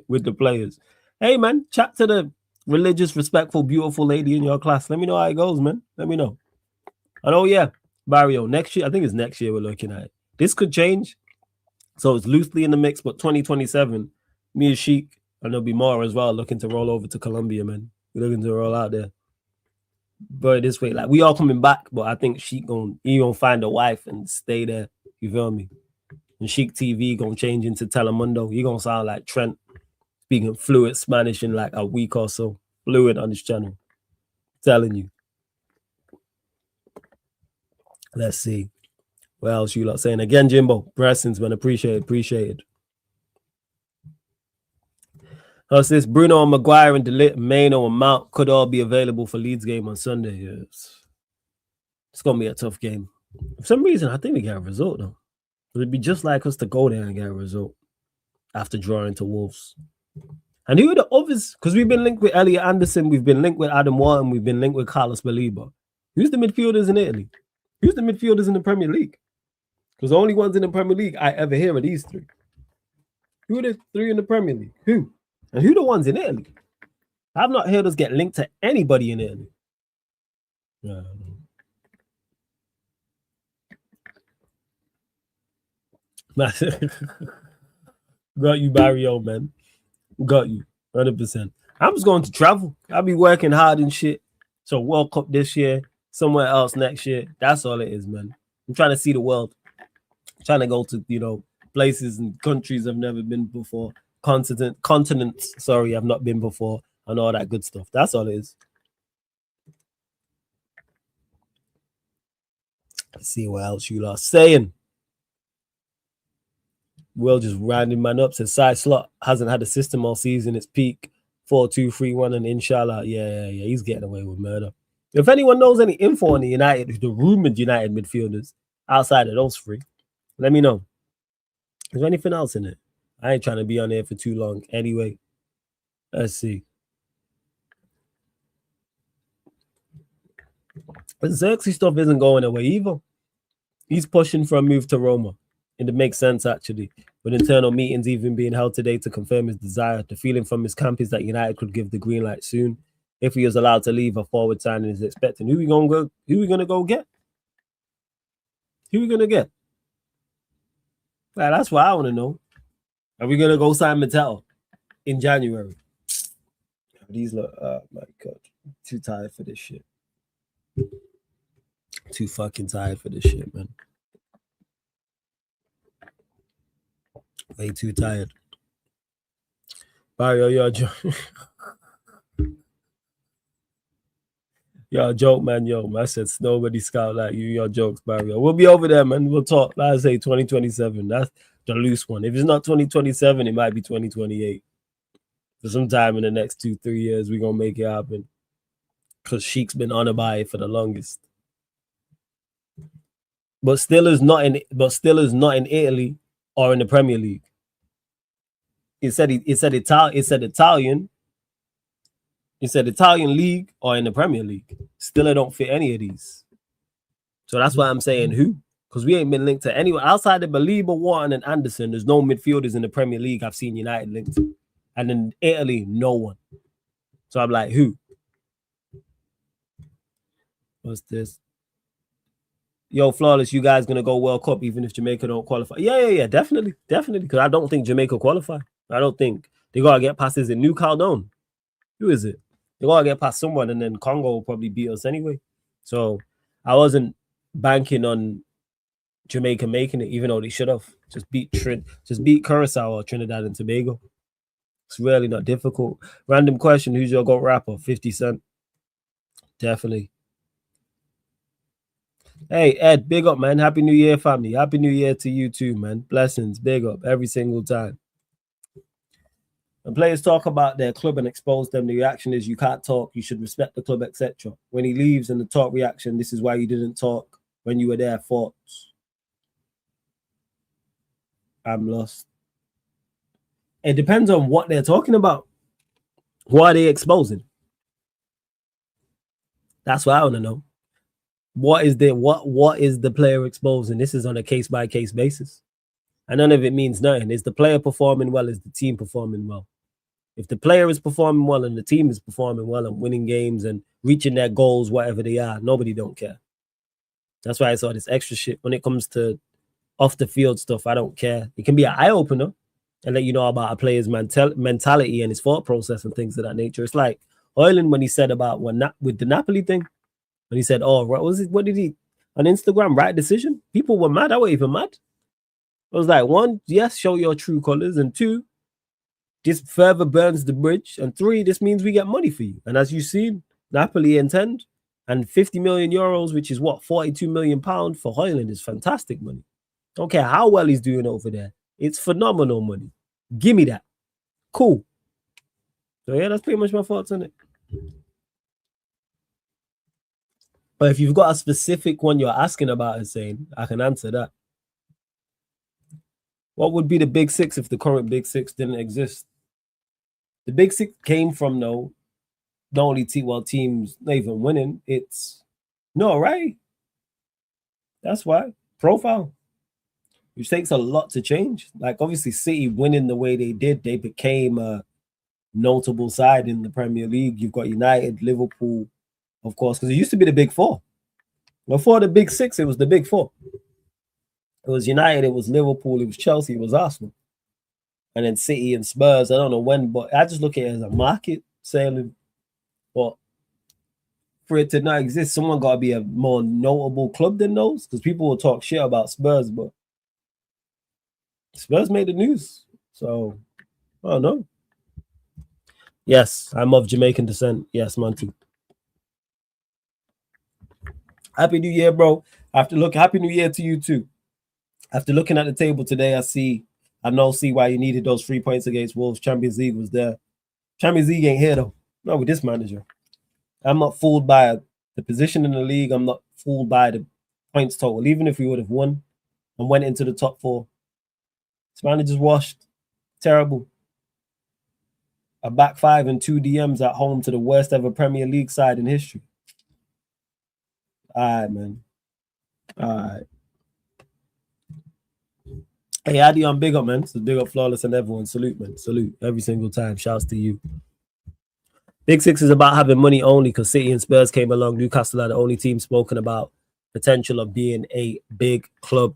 with the players. Hey, man, chat to the religious, respectful, beautiful lady in your class. Let me know how it goes, man. Let me know. And oh, yeah, Barrio, next year, I think it's next year we're looking at it. This could change. So it's loosely in the mix, but 2027, me and Sheik, and there'll be more as well, looking to roll over to Colombia, man. We're looking to roll out there. But this way, like we all coming back, but I think Sheik gonna find a wife and stay there. You feel me? And Sheik TV gonna change into Telemundo. He gonna sound like Trent, speaking fluent Spanish in like a week or so. Fluent on this channel. I'm telling you. Let's see. What else you lot saying? Again, Jimbo, blessings, man. Appreciated. How's this? Bruno and Maguire and DeLitt, Maino and Mount could all be available for Leeds game on Sunday. Yes. It's going to be a tough game. For some reason, I think we get a result, though. It'd be just like us to go there and get a result after drawing to Wolves. And who are the others? Because we've been linked with Elliot Anderson, we've been linked with Adam Wharton, we've been linked with Carlos Baleba. Who's the midfielders in Italy? Who's the midfielders in the Premier League? Because the only ones in the Premier League I ever hear are these 3. Who are the 3 in the Premier League? Who? And who the ones in Italy? I've not heard us get linked to anybody in Italy. Yeah. Got you, Barrio, man. Got you, 100%. I'm just going to travel. I'll be working hard and shit. So World Cup this year, somewhere else next year. That's all it is, man. I'm trying to see the world. I'm trying to go to, places and countries I've never been before. Continents, sorry, I've not been before, and all that good stuff. That's all it is. Let's see what else you are saying. Will just rounding man up. Says side slot hasn't had a system all season. It's peak 4-2-3-1, and inshallah, yeah, he's getting away with murder. If anyone knows any info on the rumored United midfielders outside of those 3, let me know. Is there anything else in it? I ain't trying to be on there for too long. Anyway, let's see. But Xerxes stuff isn't going away either. He's pushing for a move to Roma. And it makes sense, actually. With internal meetings even being held today to confirm his desire, the feeling from his camp is that United could give the green light soon. If he is allowed to leave, a forward signing is expecting. Who we gonna go get? Who we gonna get? Well, that's what I want to know. Are we gonna go sign Mattel in January? These look, oh my god, too tired for this shit. Too fucking tired for this shit, man. Way too tired. Barrio, you're a joke. You're a joke, man. I said nobody scout like you. Your jokes, Barrio. We'll be over there, man. We'll talk. Let's say 2027. That's the loose one. If it's not 2027, it might be 2028. For sometime in the next 2-3 years, we're gonna make it happen. Because Sheik's been on about it for the longest. but still is not in Italy or in the Premier League. It said Italian league or in the Premier League. Still, I don't fit any of these. So that's why I'm saying who, because we ain't been linked to anyone outside of Baliba, Wharton, and Anderson. There's no midfielders in the Premier League I've seen United linked to, and in Italy, no one. So I'm like, who? What's this? Yo, Flawless, you guys gonna go World Cup even if Jamaica don't qualify? Yeah, definitely. Because I don't think Jamaica qualify. I don't think they gotta get past. Is it New Caledonia? Who is it? They gotta get past someone, and then Congo will probably beat us anyway. So I wasn't banking on Jamaica making it, even though they should have. Just beat Curacao or Trinidad and Tobago. It's really not difficult. Random question: who's your GOAT rapper? 50 Cent. Definitely. Hey, Ed, big up, man. Happy New Year, family. Happy New Year to you too, man. Blessings, big up every single time. When players talk about their club and expose them, the reaction is you can't talk, you should respect the club, etc. When he leaves and the talk reaction, this is why you didn't talk when you were there, thoughts. I'm lost. It depends on what they're talking about. What are they exposing? That's what I want to know. What is the player exposing? This is on a case-by-case basis. And none of it means nothing. Is the player performing well? Is the team performing well? If the player is performing well and the team is performing well and winning games and reaching their goals, whatever they are, nobody don't care. That's why I saw this extra shit. When it comes to off-the-field stuff, I don't care. It can be an eye-opener and let you know about a player's mentality and his thought process and things of that nature. It's like Højlund when he said about with the Napoli thing, when he said, oh, what did he, on Instagram, right decision? People were mad. I wasn't even mad. I was like, one, yes, show your true colors. And two, this further burns the bridge. And three, this means we get money for you. And as you've seen, Napoli intend, and 50 million euros, which is what, 42 million pounds for Højlund is fantastic money. Don't care how well he's doing over there. It's phenomenal money. Give me that. Cool. So yeah, that's pretty much my thoughts on it. But if you've got a specific one you're asking about and saying, I can answer that. What would be the Big Six if the current Big Six didn't exist? The Big Six came from not only teams not even winning, it's no, right? That's why. Profile. Which takes a lot to change. Like obviously City winning the way they did, they became a notable side in the Premier League. You've got United, Liverpool, of course, because it used to be the Big Four. Before the Big Six, it was the Big Four. It was United, it was Liverpool, it was Chelsea, it was Arsenal. And then City and Spurs, I don't know when, but I just look at it as a market sailing. But for it to not exist, someone got to be a more notable club than those, because people will talk shit about Spurs, but Spurs made the news. So, I don't know. Yes, I'm of Jamaican descent. Yes, Monty. Happy New Year, bro. Happy New Year to you too. After looking at the table today, I see why you needed those 3 points against Wolves. Champions League was there. Champions League ain't here though. Not with this manager. I'm not fooled by the position in the league. I'm not fooled by the points total. Even if we would have won and went into the top four, this manager's washed. Terrible. A back five and 2 DMs at home to the worst ever Premier League side in history. All right, man. All right. Hey, Adion, big up, man. So big up Flawless and everyone. Salute, man. Salute every single time. Shouts to you. Big Six is about having money only because City and Spurs came along. Newcastle are the only team spoken about potential of being a big club.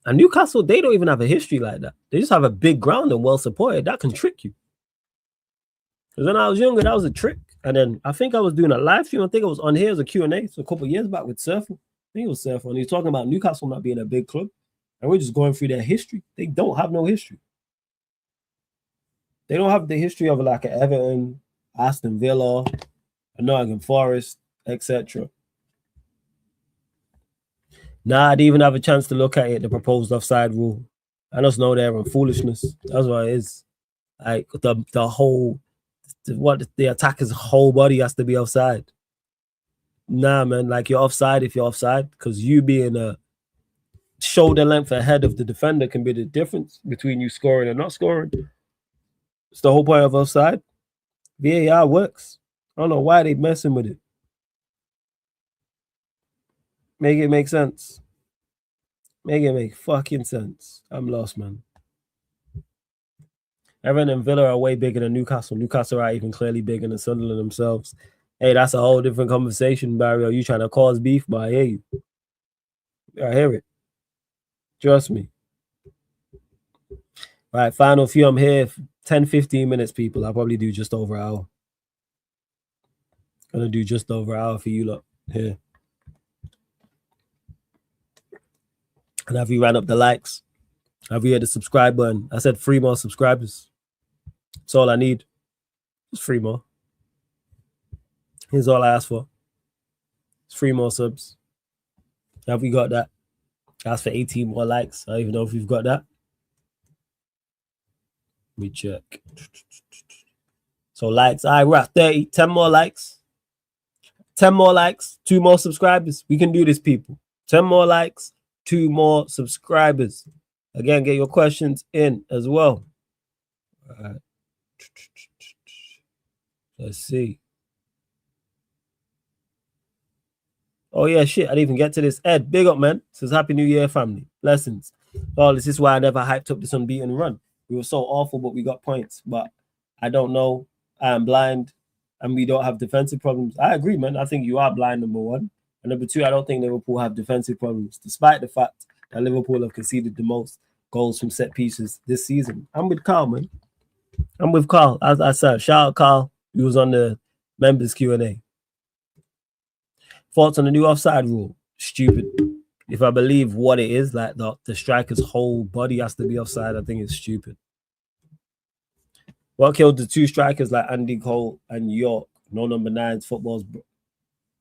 And Newcastle, they don't even have a history like that. They just have a big ground and well supported. That can trick you. Because when I was younger, that was a trick. And then I think I was doing a live stream. I think I was on here as a Q&A. So a couple of years back with Surfer. I think it was Surfer. And he was talking about Newcastle not being a big club. And we're just going through their history. They don't have no history. They don't have the history of like an Everton, Aston Villa, a Nottingham Forest, etc. Nah, I didn't even have a chance to look at it, the proposed offside rule. I just know they're in foolishness. That's what it is. Like the attacker's whole body has to be offside. Nah, man, like you're offside if you're offside, because you being a shoulder length ahead of the defender can be the difference between you scoring and not scoring. It's the whole point of offside. VAR works. I don't know why they messing with it. Make it make sense. Make it make fucking sense. I'm lost, man. Everton and Villa are way bigger than Newcastle. Newcastle are even clearly bigger than Sunderland themselves. Hey, that's a whole different conversation, Barry. Are you trying to cause beef? But I hear you. I hear it. Trust me. All right, final few. I'm here 10, 15 minutes, people. I'll probably do just over an hour. Gonna do just over an hour for you lot here. And have you ran up the likes? Have you hit the subscribe button? I said 3 more subscribers. That's all I need. Just 3 more. Here's all I asked for. It's 3 more subs. Have we got that? Ask for 18 more likes. I don't even know if we've got that. Let me check. So likes. All right, we're at 30. 10 more likes. 10 more likes. 2 more subscribers. We can do this, people. 10 more likes. 2 more subscribers. Again, get your questions in as well. All right. Let's see. Oh, yeah, shit. I didn't even get to this. Ed, big up, man. Says Happy New Year, family. Blessings. Oh, this is why I never hyped up this unbeaten run. We were so awful, but we got points. But I don't know. I am blind, and we don't have defensive problems. I agree, man. I think you are blind, number 1. And number 2, I don't think Liverpool have defensive problems, despite the fact that Liverpool have conceded the most goals from set pieces this season. I'm with Carl, man. I'm with Carl. As I said, shout out Carl. He was on the members Q&A. Thoughts on the new offside rule? Stupid. If I believe what it is, like the striker's whole body has to be offside, I think it's stupid. What killed the 2 strikers like Andy Cole and York? No number 9s. Football's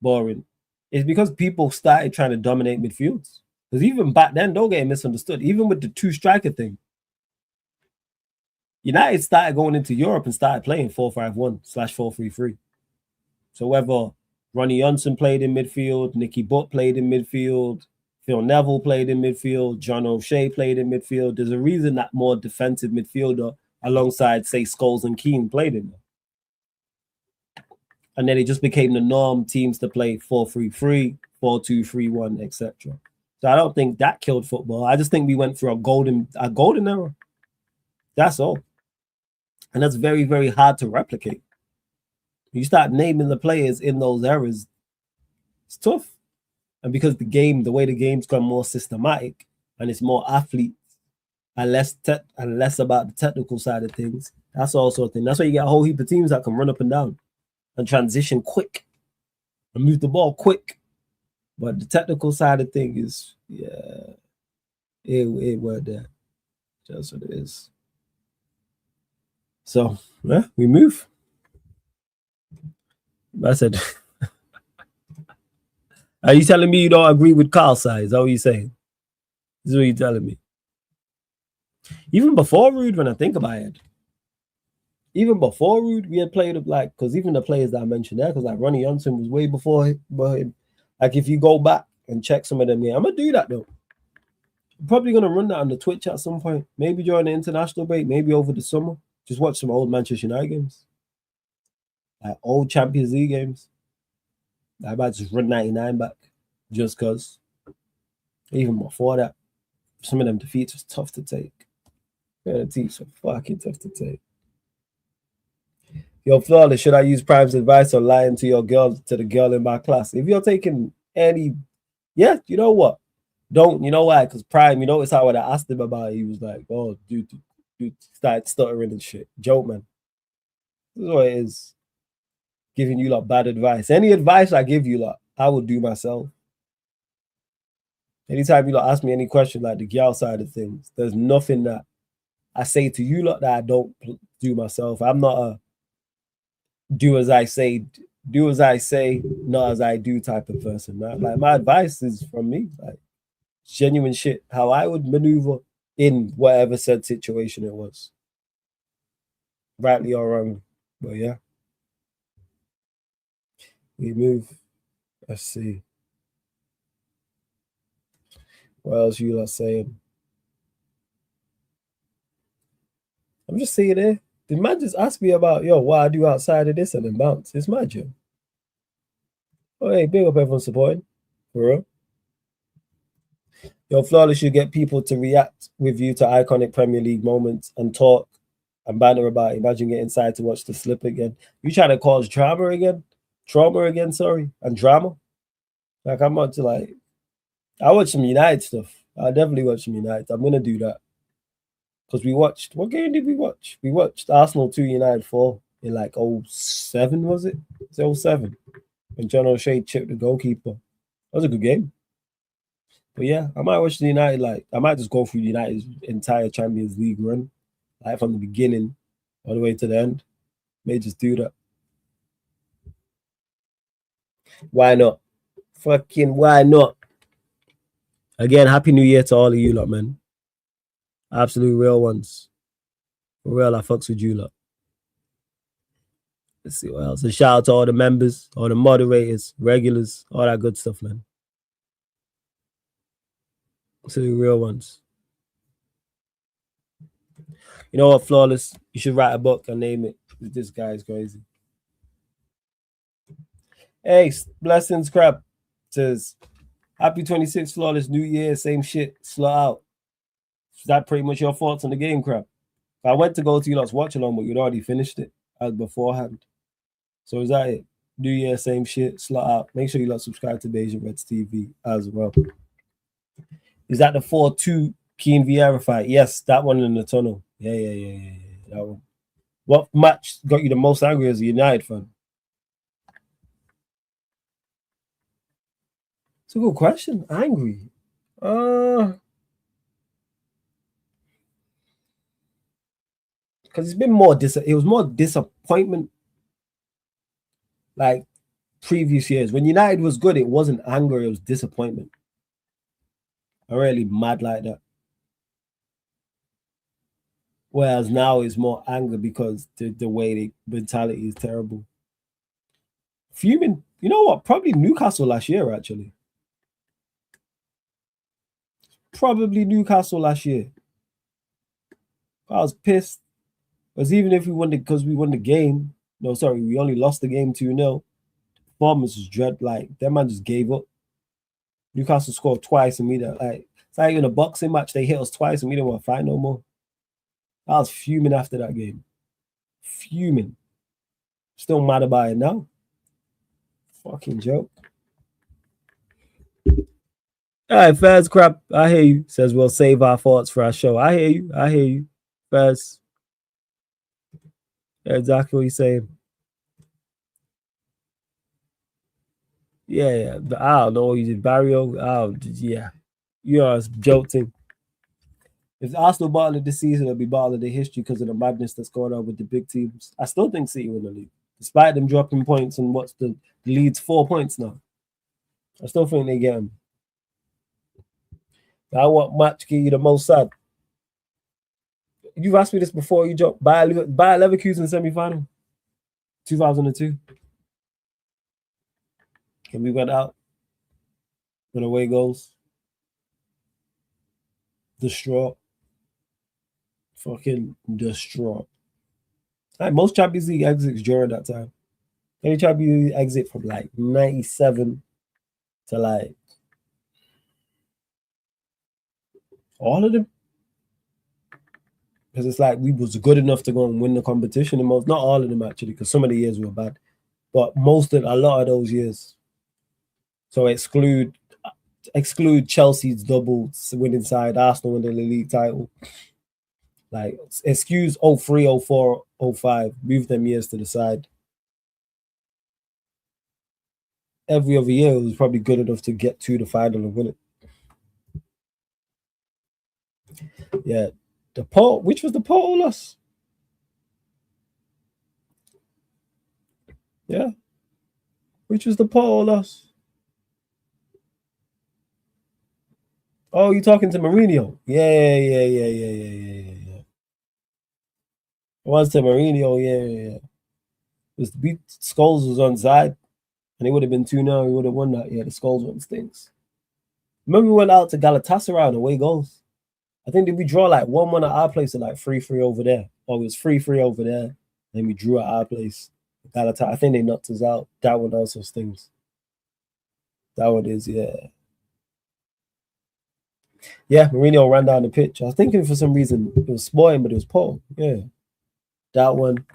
boring. It's because people started trying to dominate midfields. Because even back then, don't get misunderstood. Even with the 2 striker thing, United started going into Europe and started playing 4-5-1/4-3-3. So whether Ronnie Johnson played in midfield, Nicky Butt played in midfield, Phil Neville played in midfield, John O'Shea played in midfield, there's a reason that more defensive midfielder alongside, say, Scholes and Keane played in there. And then it just became the norm, teams to play 4-3-3, 4-2-3-1, etc. So I don't think that killed football. I just think we went through a golden era. That's all. And that's very, very hard to replicate. You start naming the players in those eras, it's tough. And because the way the game's gone more systematic and it's more athletes and less about the technical side of things, that's also a thing. That's why you get a whole heap of teams that can run up and down and transition quick and move the ball quick. But the technical side of things is, it weren't there. Just what it is. So, yeah, we move. I said, are you telling me you don't agree with Carl's side? Is that what you're saying? This is what you're telling me. Even before Rude, when I think about it, even before Rude, we had played like, because even the players that I mentioned there, because like Ronnie Johnson was way before him. Like if you go back and check some of them, I'm going to do that though. I'm probably going to run that on the Twitch at some point. Maybe during the international break, maybe over the summer. Just watch some old Manchester United games. Like old Champions League games. I might just run 99 back just because. Even before that, some of them defeats was tough to take. Yeah, the defeats were fucking tough to take. Yo, Flawless, should I use Prime's advice or lying to the girl in my class? If you're taking any, yeah, you know what? Don't, you know why? Because Prime, you notice how when I asked him about it, he was like, oh, dude, started stuttering and shit. Joke, man. This is what it is. Giving you lot bad advice. Any advice I give you lot, I would do myself. Anytime you lot ask me any question like the girl side of things, there's nothing that I say to you lot that I don't do myself. I'm not a do as I say, not as I do type of person. Right? Like my advice is from me, like genuine shit, how I would maneuver in whatever said situation it was. Rightly or wrong. But yeah. We move. Let's see. What else you lot saying? I'm just seeing it. The man just asked me about, yo, what I do outside of this and then bounce. It's my job. Oh, hey, big up everyone supporting. For real. Yo, Flawless should get people to react with you to iconic Premier League moments and talk and banter about it. Imagine getting inside to watch the slip again. You trying to cause drama again? Trauma again, sorry. And drama? Like, I'm not to like, I watch some United stuff. I definitely watch some United. I'm going to do that. Because we watched, what game did we watch? We watched Arsenal 2, United 4 in like 07, was it? It's 07. When John O'Shea chipped the goalkeeper. That was a good game. But yeah, I might watch the United, like, I might just go through United's entire Champions League run, like from the beginning all the way to the end. May just do that. Why not? Fucking why not? Again, Happy New Year to all of you lot, man. Absolute real ones. For real, I fucks with you lot. Let's see what else. A shout out to all the members, all the moderators, regulars, all that good stuff, man. Absolute real ones. You know what, Flawless? You should write a book and name it. This guy is crazy. Hey, Blessings Crab says, Happy 26th, Flawless, New Year, same shit, slot out. Is that pretty much your thoughts on the game, Crab? I went to go to you lot's watch along, but you'd already finished it as beforehand. So is that it? New Year, same shit, slot out. Make sure you lot subscribe to Beijing Reds TV as well. Is that the 4-2 Keane Vieira fight? Yes, that one in the tunnel. Yeah. That one. What match got you the most angry as a United fan? It's a good question. Angry. Because it's been more it was more disappointment like previous years. When United was good, it wasn't anger, it was disappointment. I'm really mad like that. Whereas now it's more anger because the way the mentality is terrible. Fuming, you know what? Probably Newcastle last year, actually. Probably Newcastle last year. I was pissed. Because even if we won because we won the game, no, sorry, we only lost the game 2-0. Performance was dread. Like, that man just gave up. Newcastle scored twice and we didn't, like, it's like in a boxing match, they hit us twice and we didn't want to fight no more. I was fuming after that game. Fuming. Still mad about it now. Fucking joke. All right, Faz Crap, I hear you. Says we'll save our thoughts for our show. I hear you. Faz. Exactly what you're saying. Yeah. But I don't know. You did Barrio. Oh, yeah. You are jolting. If Arsenal bottle of this season, it'll be bottle of the history because of the madness that's going on with the big teams. I still think City win the league, despite them dropping points and what's the lead's 4 points now. I still think they get them. Now, what match get you the most sad? You've asked me this before. You dropped Bayer Leverkusen semi-final, 2002. And we went out when away goals. Distraught. Fucking distraught. Like most Champions League exits during that time. Any Champions League exit from like 97 to like all of them. Because it's like we was good enough to go and win the competition. And most, not all of them actually, because some of the years were bad. But a lot of those years. So exclude Chelsea's double winning side, Arsenal winning the league title. Like, excuse 03, 04, 05, move them years to the side. Every other year, it was probably good enough to get to the final and win it. Yeah. Which was the Porto loss? Yeah. Which was the Porto loss? Oh, you talking to Mourinho? Yeah. It was to Mourinho, yeah. Scholes was on side, And it would have been 2-0. We would have won that. Yeah, the Skulls one stinks. Remember we went out to Galatasaray on away goals. I think did we draw like 1-1 at our place and like 3-3 over there. Or it was 3-3 over there. Then we drew at our place. Galatasaray. I think they knocked us out. That one also stings. That one is, yeah. Yeah, Mourinho ran down the pitch. I was thinking for some reason it was Sporting, but it was Paul. Yeah. That one.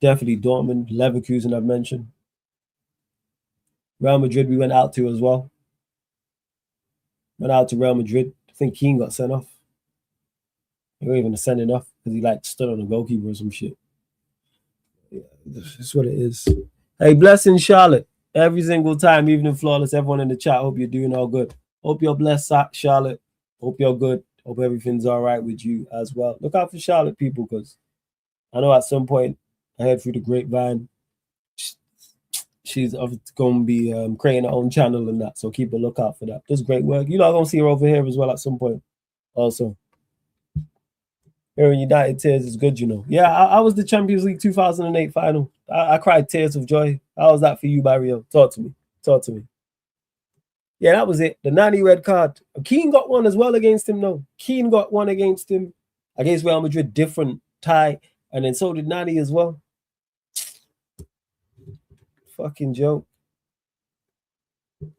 Definitely Dortmund, Leverkusen I've mentioned. Real Madrid we went out to as well. Went out to Real Madrid. I think Keane got sent off. He wasn't even sending off because he like stood on the goalkeeper or some shit. Yeah, that's what it is. Hey, blessing Charlotte. Every single time, even in Flawless, everyone in the chat, hope you're doing all good. Hope you're blessed, Charlotte. Hope you're good. Hope everything's all right with you as well. Look out for Charlotte people because I know at some point I heard through the grapevine she's going to be creating her own channel and that. So keep a lookout for that. Does great work. You know, I'm going to see her over here as well at some point. Also, hearing United tears is good, you know. Yeah, I was the Champions League 2008 final. I cried tears of joy. How was that for you, Barrio? Talk to me. Talk to me. Yeah, that was it. The Nani red card. Keane got one as well against him, though. Keane got one against him. Against Real Madrid, different tie. And then so did Nani as well. Fucking joke.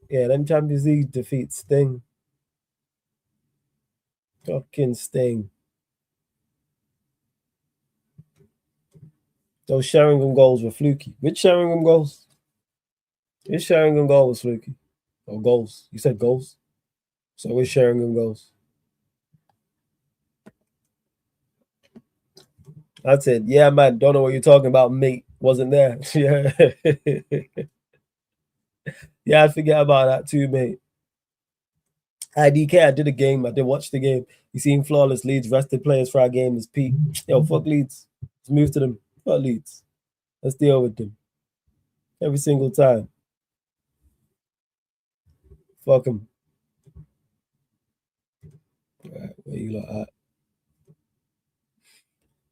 Yeah, them Champions League defeats sting. Fucking sting. Those Sheringham goals were fluky. Which Sheringham goals? Which Sheringham goal was fluky? Or goals? You said goals? So which Sheringham goals? That's it. Yeah, man. Don't know what you're talking about, mate. Wasn't there. Yeah. Yeah, I forget about that too, mate. IDK, I did a game. I did watch the game. You seen Flawless Leeds rested players for our game is peak. Yo, fuck Leeds. Let's move to them. Fuck Leeds. Let's deal with them. Every single time. Fuck them. All right, where you lot at?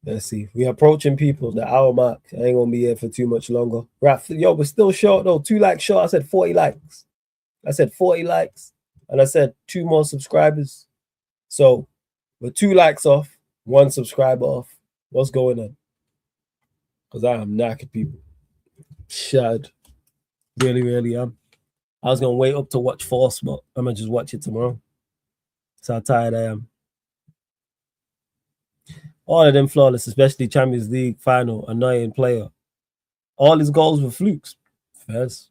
Let's see. We're approaching people. The hour mark. I ain't gonna be here for too much longer. Right. Yo, we're still short though. 2 likes short. I said 40 likes. I said 40 likes. And I said 2 more subscribers. So we're 2 likes off, 1 subscriber off. What's going on? Because I am knackered, people. Shad. Really, really am. I was gonna wait up to watch Force, but I'm gonna just watch it tomorrow. That's how tired I am. All of them flawless, especially Champions League final, annoying player. All his goals were flukes. Fez.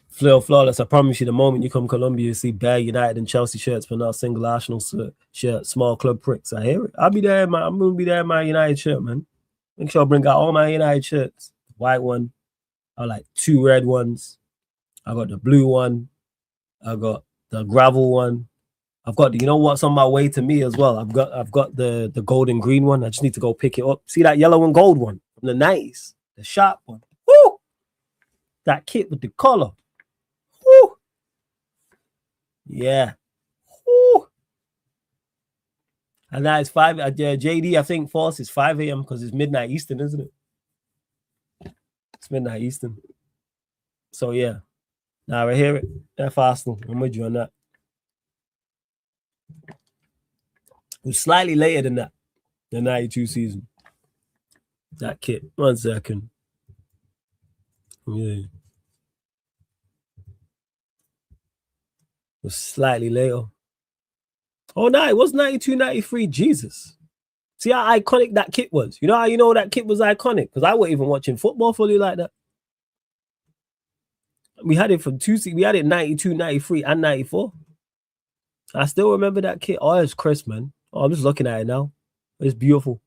Flawless, I promise you, the moment you come to Colombia, you see bare United and Chelsea shirts, but not a single Arsenal shirt. Small club pricks. I hear it. I'll be there, man. I'm going to be there in my United shirt, man. Make sure I bring out all my United shirts. The white one. I like 2 red ones. I got the blue one. I got the gravel one. I've got, you know what's on my way to me as well? I've got the gold and green one. I just need to go pick it up. See that yellow and gold one from the 90s? The sharp one. Woo! That kit with the collar. Woo! Yeah. Woo! And that is 5. JD, I think Force is 5 a.m. because it's midnight Eastern, isn't it? It's midnight Eastern. So yeah. Now I hear it. F Arsenal. I'm with you on that. It was slightly later than that, the 92 season. That kit. 1 second. Yeah. It was slightly later. Oh, no, it was 92, 93. Jesus. See how iconic that kit was? You know how you know that kit was iconic? Because I wasn't even watching football fully like that. We had it from 2 seasons. We had it 92, 93, and 94. I still remember that kit. Oh, it's crisp, man. Oh, I'm just looking at it now. It's beautiful.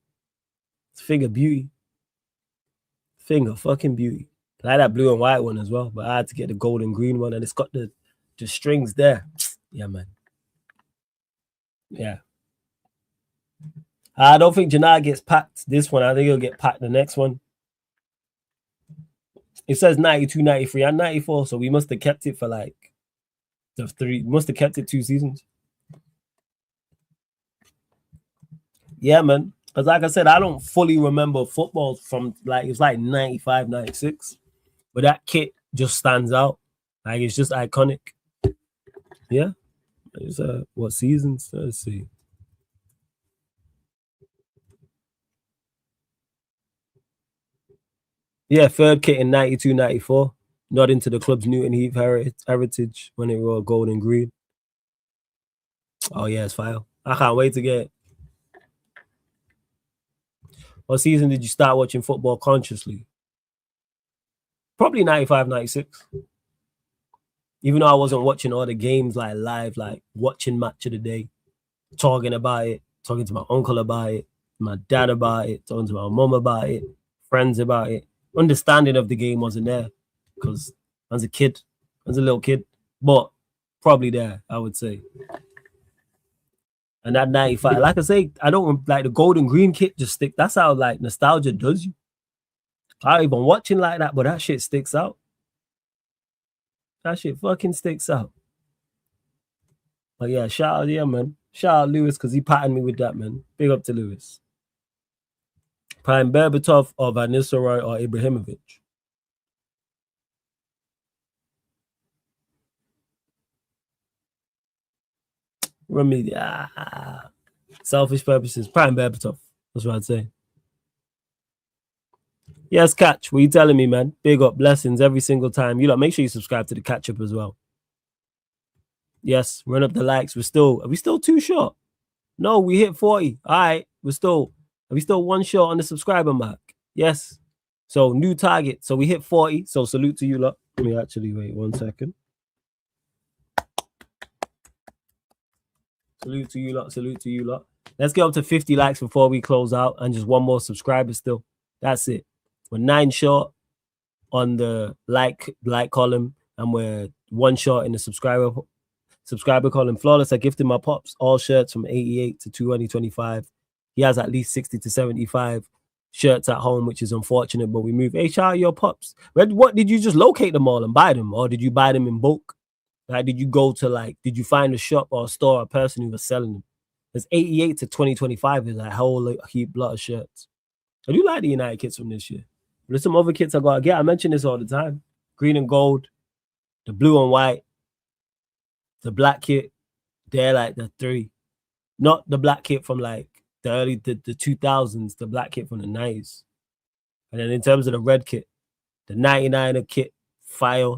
It's finger beauty. Finger fucking beauty. I had that blue and white one as well, but I had to get the gold and green one, and it's got the strings there. Yeah, man. Yeah. I don't think Janai gets packed this one. I think he'll get packed the next one. It says 92, 93, and 94, so we must have kept it for like the 3. Must have kept it 2 seasons. Yeah, man. Because like I said, I don't fully remember football from like, it was like 95, 96. But that kit just stands out. Like, it's just iconic. Yeah. It's, what seasons? Let's see. Yeah, third kit in 92, 94. Not into the club's Newton Heath heritage when it were gold and green. Oh, yeah, it's fire. I can't wait to get it. What season did you start watching football consciously? Probably 95, 96. Even though I wasn't watching all the games like live, like watching match of the day, talking about it, talking to my uncle about it, my dad about it, talking to my mom about it, friends about it. Understanding of the game wasn't there because as a kid, as a little kid, but probably there, I would say. And that 95, like I say, I don't like the gold and green kit just stick. That's how like nostalgia does you. I ain't even watching like that, but that shit sticks out. That shit fucking sticks out. But yeah, shout out, yeah, man. Shout out Lewis because he patterned me with that, man. Big up to Lewis. Prime Berbatov or Van Nistelrooy or Ibrahimovic. Selfish purposes. Prime Berbatov. That's what I'd say. Yes, Catch. What you telling me, man? Big up, blessings every single time. You lot, make sure you subscribe to the Catch Up as well. Yes, run up the likes. Are we still too short? No, we hit 40. All right, are we still one short on the subscriber mark? Yes. So new target. So we hit 40. So salute to you lot. Let me actually wait 1 second. Salute to you lot. Salute to you lot. Let's get up to 50 likes before we close out and just one more subscriber still. That's it. We're 9 short on the like column and we're 1 short in the subscriber column. Flawless, I gifted my pops all shirts from 88 to 225. He has at least 60 to 75 shirts at home, which is unfortunate, but we move. Hey, shout out your pops. What did you just locate them all and buy them? Or did you buy them in bulk? Like, did you go to did you find a shop or a store or a person who was selling them? There's 88 to 2025 is a whole heap lot of shirts. I do like the United kits from this year. But there's some other kits I gotta get. I mention this all the time. Green and gold, the blue and white, the black kit. They're like the 3. Not the black kit from like the 2000s, the black kit from the 90s. And then in terms of the red kit, the 99er kit, fire,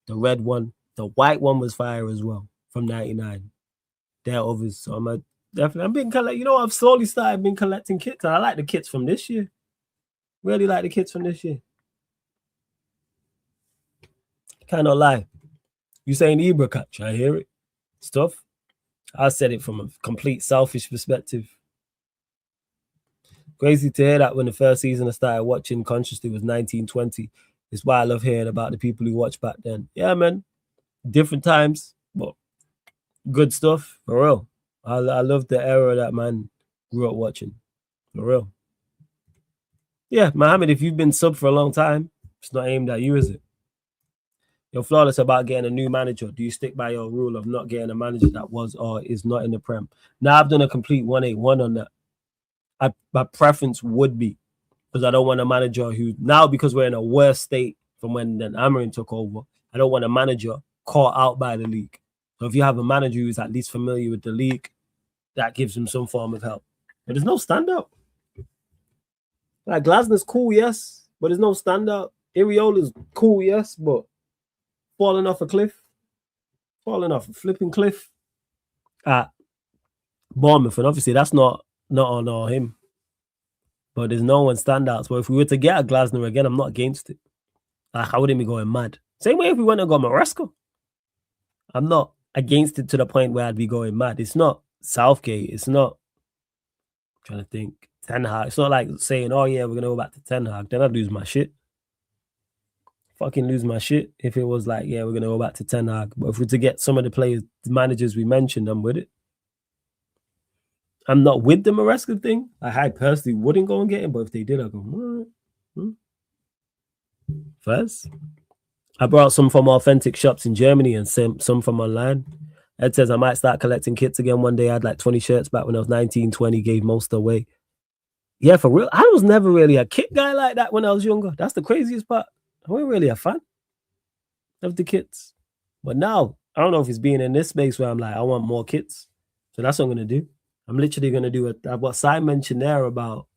the red one, the white one was fire as well from 99. They're others. So I'm being I've slowly started being collecting kits, and I like the kits from this year. Really like the kits from this year. Cannot lie. You saying Ibra Catch? I hear it. Stuff. I said it from a complete selfish perspective. Crazy to hear that when the first season I started watching consciously was 1920. It's why I love hearing about the people who watched back then. Yeah, man. Different times, but good stuff. For real. I love the era that man grew up watching. For real. Yeah, Mohammed, if you've been sub for a long time, it's not aimed at you, is it? You're flawless about getting a new manager. Do you stick by your rule of not getting a manager that was or is not in the Prem? Now I've done a complete 181 on that. My preference would be, because I don't want a manager who, now because we're in a worse state from when then Amarin took over, I don't want a manager caught out by the league. So if you have a manager who's at least familiar with the league, that gives them some form of help. But there's no standout. Like Glasner's cool, yes, but there's no standout. Iriola's cool, yes, but falling off a flipping cliff at Bournemouth, and obviously that's not on him. But there's no one standouts. But if we were to get a Glasner again, I'm not against it. Like, I wouldn't be going mad. Same way if we went and got Maresca. I'm not against it to the point where I'd be going mad. It's not Southgate. It's not, I'm trying to think, Ten Hag. It's not like saying, oh yeah, we're going to go back to Ten Hag. Then I'd lose my shit. Fucking lose my shit if it was like, yeah, we're going to go back to Ten Hag. But if we're to get some of the players, the managers we mentioned, I'm with it. I'm not with the Maresca thing. I personally wouldn't go and get him, but if they did, I'd go, all right. First, I brought some from authentic shops in Germany and some from online. Ed says I might start collecting kits again one day. I had like 20 shirts back when I was 19, 20, gave most away. Yeah, for real. I was never really a kit guy like that when I was younger. That's the craziest part. I wasn't really a fan of the kits. But now, I don't know if it's being in this space where I'm like, I want more kits. So that's what I'm going to do. I'm literally going to do what Si mentioned there about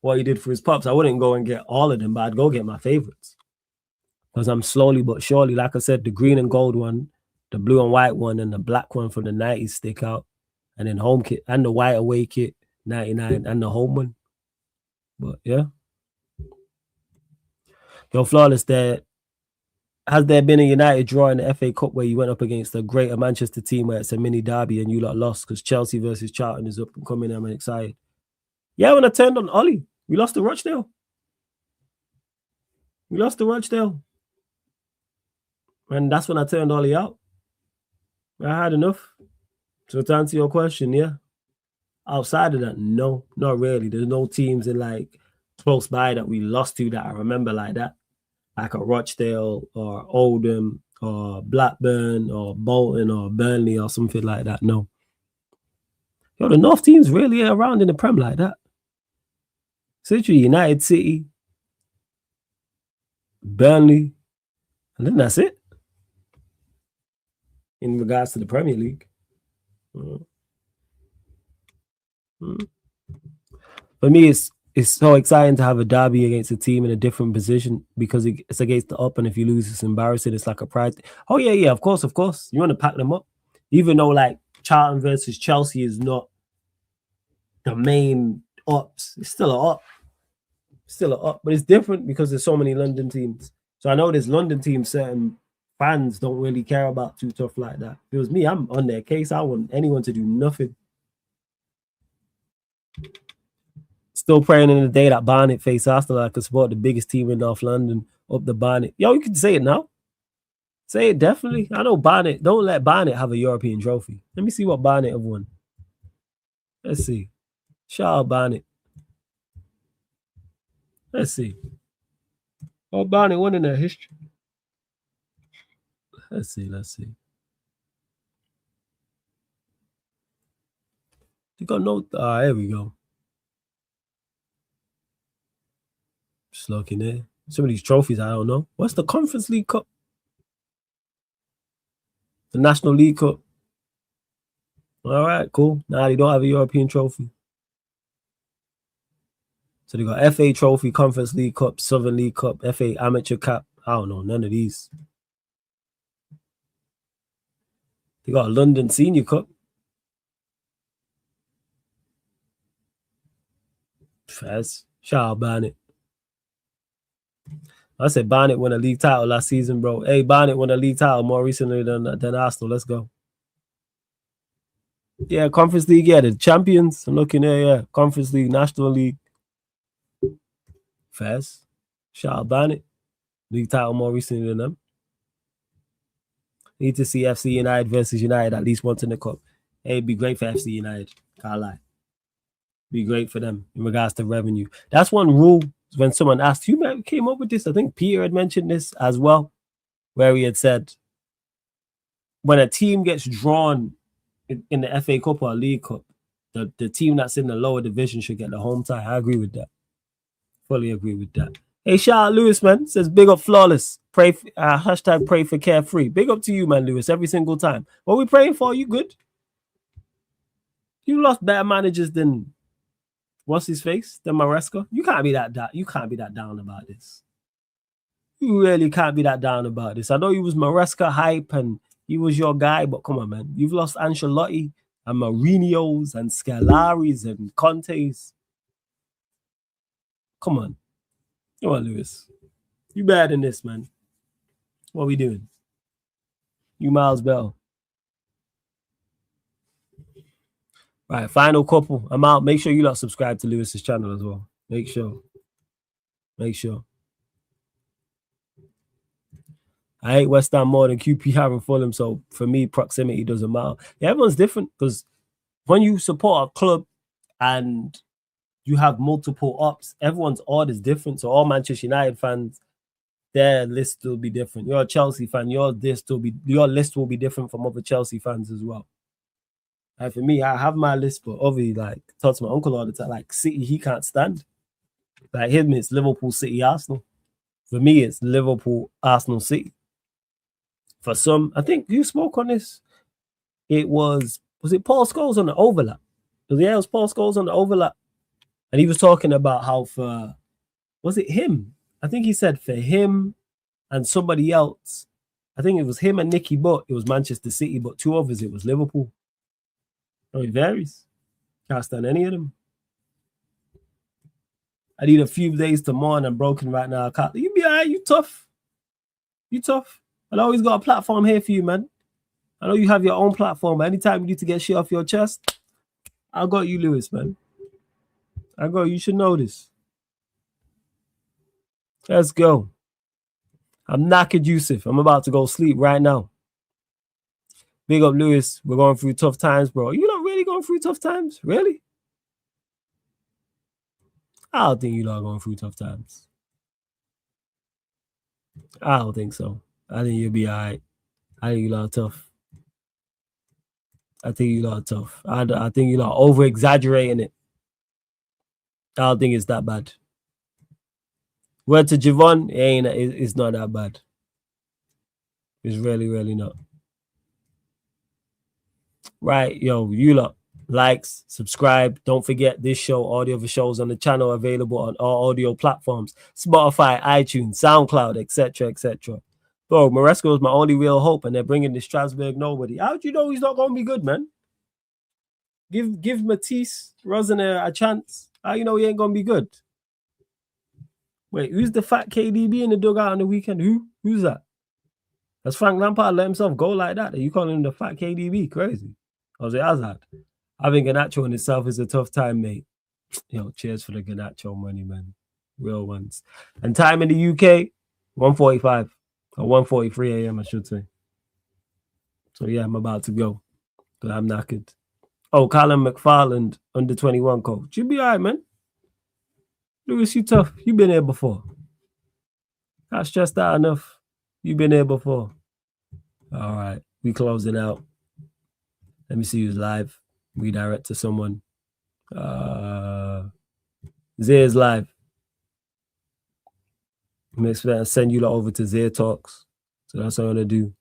what he did for his pops. I wouldn't go and get all of them, but I'd go get my favorites. Because I'm slowly but surely, like I said, the green and gold one, the blue and white one, and the black one from the 90s stick out. And then home kit and the white away kit, 99, and the home one. But yeah. Yo, Flawless, has there been a United draw in the FA Cup where you went up against a greater Manchester team where it's a mini derby and you lot lost because Chelsea versus Charlton is up and coming? I'm excited. Yeah, when I turned on Ollie, we lost to Rochdale. And that's when I turned Ollie out. I had enough. So to answer your question, yeah. Outside of that, no, not really. There's no teams in like close by that we lost to that I remember like that. Like a Rochdale or Oldham or Blackburn or Bolton or Burnley or something like that. No. Yo, the North teams really are around in the Prem like that. Literally United City, Burnley, and then that's it. In regards to the Premier League. For me, it's so exciting to have a derby against a team in a different position because it's against the up, and if you lose, it's embarrassing. It's like a pride. Oh yeah, of course. You want to pack them up, even though like Charlton versus Chelsea is not the main ups. It's still a up, but it's different because there's so many London teams. So I know there's London teams certain fans don't really care about too tough like that. If it was me, I'm on their case. I want anyone to do nothing. Still praying in the day that Barnet face Arsenal. I could support the biggest team in North London up the Barnet. Yo, you can say it now. Say it definitely. I know Barnet. Don't let Barnet have a European trophy. Let me see what Barnet have won. Let's see. Shout out Barnet. Let's see. Oh, Barnet won in their history. Let's see. You got no. Here we go. Just looking there. Some of these trophies, I don't know. What's the Conference League Cup? The National League Cup. All right, cool. Now they don't have a European trophy. So they got FA Trophy, Conference League Cup, Southern League Cup, FA Amateur Cup. I don't know, none of these. They got a London Senior Cup. Faz. Shout out Barnet. I said Barnet won a league title last season, bro. Hey, Barnet won a league title more recently than Arsenal. Let's go. Yeah, Conference League. Yeah, the champions. I'm looking there. Yeah, Conference League, National League. Faz. Shout out Barnet. League title more recently than them. Need to see FC United versus United at least once in the cup. Hey, it'd be great for FC United. Can't lie. Be great for them in regards to revenue. That's one rule. When someone asked, who came up with this? I think Peter had mentioned this as well, where he had said, when a team gets drawn in the FA Cup or League Cup, the team that's in the lower division should get the home tie. I agree with that. Fully agree with that. Hey, shout out Lewis, man. Says big up Flawless. Pray hashtag pray for Carefree. Big up to you, man, Lewis, every single time. What are we praying for? You good? You lost better managers than what's his face? Than Maresca. You can't be that down about this. You really can't be that down about this. I know you was Maresca hype and he was your guy, but come on, man. You've lost Ancelotti and Mourinho's and Scalaris and Conte's. Come on, Lewis. You better than this, man. What are we doing? You Miles Bell. Right, final couple. I'm out. Make sure you lot subscribe to Lewis's channel as well. Make sure. I hate West Ham more than QPR and Fulham, so for me, proximity doesn't matter. Yeah, everyone's different because when you support a club and you have multiple ops, everyone's odd is different. So all Manchester United fans, their list will be different. You're a Chelsea fan, your list will be different from other Chelsea fans as well. Like for me, I have my list, but obviously, like, talk to my uncle all the time. Like City, he can't stand. Like him, it's Liverpool, City, Arsenal. For me, it's Liverpool, Arsenal, City. For some, I think you spoke on this. It was it Paul Scholes on the overlap? It was Paul Scholes on the overlap. And he was talking about how was it him? I think he said for him and somebody else, I think it was him and Nicky Butt, it was Manchester City, but two others, it was Liverpool. Oh, it varies. Can't stand any of them. I need a few days to mourn. I'm broken right now. I can't. You be all right. You tough. You tough. I always got a platform here for you, man. I know you have your own platform. But anytime you need to get shit off your chest, I got you, Lewis, man. I got you. You should know this. Let's go. I'm knackered, Yusuf. I'm about to go sleep right now. Big up, Lewis. We're going through tough times, bro. You're not really going through tough times? Really? I don't think you're not going through tough times. I don't think so. I think you'll be all right. I think you're not tough. I think you're not tough. I think you're not over-exaggerating it. I don't think it's that bad. Word to Javon, it's not that bad. It's really, really not. Right, yo, you lot. Likes, subscribe. Don't forget this show, all the other shows on the channel available on all audio platforms, Spotify, iTunes, SoundCloud, etc., etc. Bro, Maresco is my only real hope, and they're bringing the Strasbourg nobody. How do you know he's not going to be good, man? Give Matisse Rosner a chance. How you know he ain't going to be good? Wait, who's the fat KDB in the dugout on the weekend? Who's that? That's Frank Lampard let himself go like that? Are you calling him the fat KDB? Crazy. Jose Hazard. Having Garnacho in itself is a tough time, mate. Yo, cheers for the Garnacho money, man. Real ones. And time in the UK, 1:45 or 1:43 a.m., I should say. So, yeah, I'm about to go because I'm knackered. Oh, Callum McFarland, under 21 coach. You be all right, man. Lewis, you tough. You been here before. Not stressed out enough. You been here before. All right. We closing out. Let me see who's live. Redirect to someone. Zare's live. I'm send you lot over to Zare Talks. So that's what I'm going to do.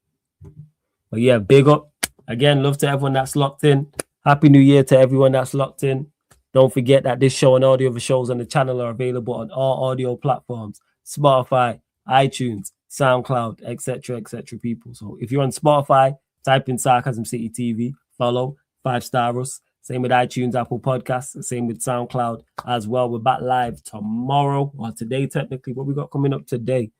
But yeah, big up. Again, love to everyone that's locked in. Happy New Year to everyone that's locked in. Don't forget that this show and all the other shows on the channel are available on all audio platforms. Spotify, iTunes, SoundCloud, etc., people. So if you're on Spotify, type in Sarcasm City TV. Follow. 5-star us. Same with iTunes, Apple Podcasts. Same with SoundCloud as well. We're back live tomorrow or today, technically. What we got coming up today?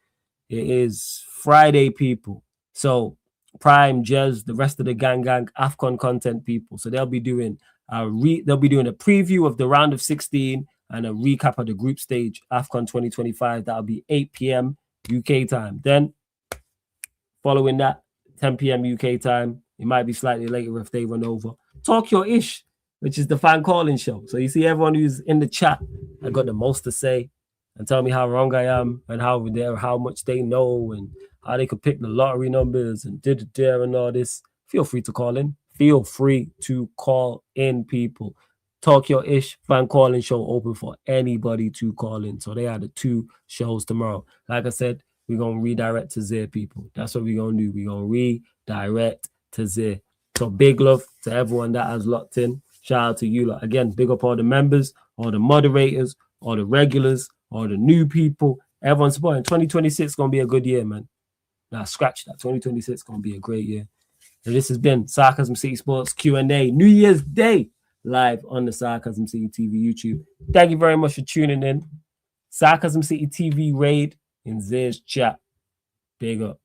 It is Friday, people. So Prime, Jez, the rest of the gang, AFCON content people. So they'll be doing a preview of the round of 16 and a recap of the group stage AFCON 2025. That'll be 8 p.m. UK time. Then following that, 10 p.m. UK time. It might be slightly later if they run over. Talk Your Ish, which is the fan calling show. So you see everyone who's in the chat, I got the most to say and tell me how wrong I am and how much they know and how they could pick the lottery numbers and and all this. Feel free to call in. Feel free to call in, people. Talk Your Ish fan calling show open for anybody to call in. So they are the 2 shows tomorrow. Like I said, we're going to redirect to Zare, people. That's what we're going to do. We're going to redirect to Zare. So big love to everyone that has locked in. Shout out to you lot. Again, big up all the members, all the moderators, all the regulars, all the new people. Everyone supporting. 2026 is going to be a good year, man. Now, scratch that. 2026 is going to be a great year. And this has been Sarcasm City Sports Q&A New Year's Day live on the Sarcasm City TV YouTube. Thank you very much for tuning in. Sarcasm City TV raid in Zare's chat. Big up.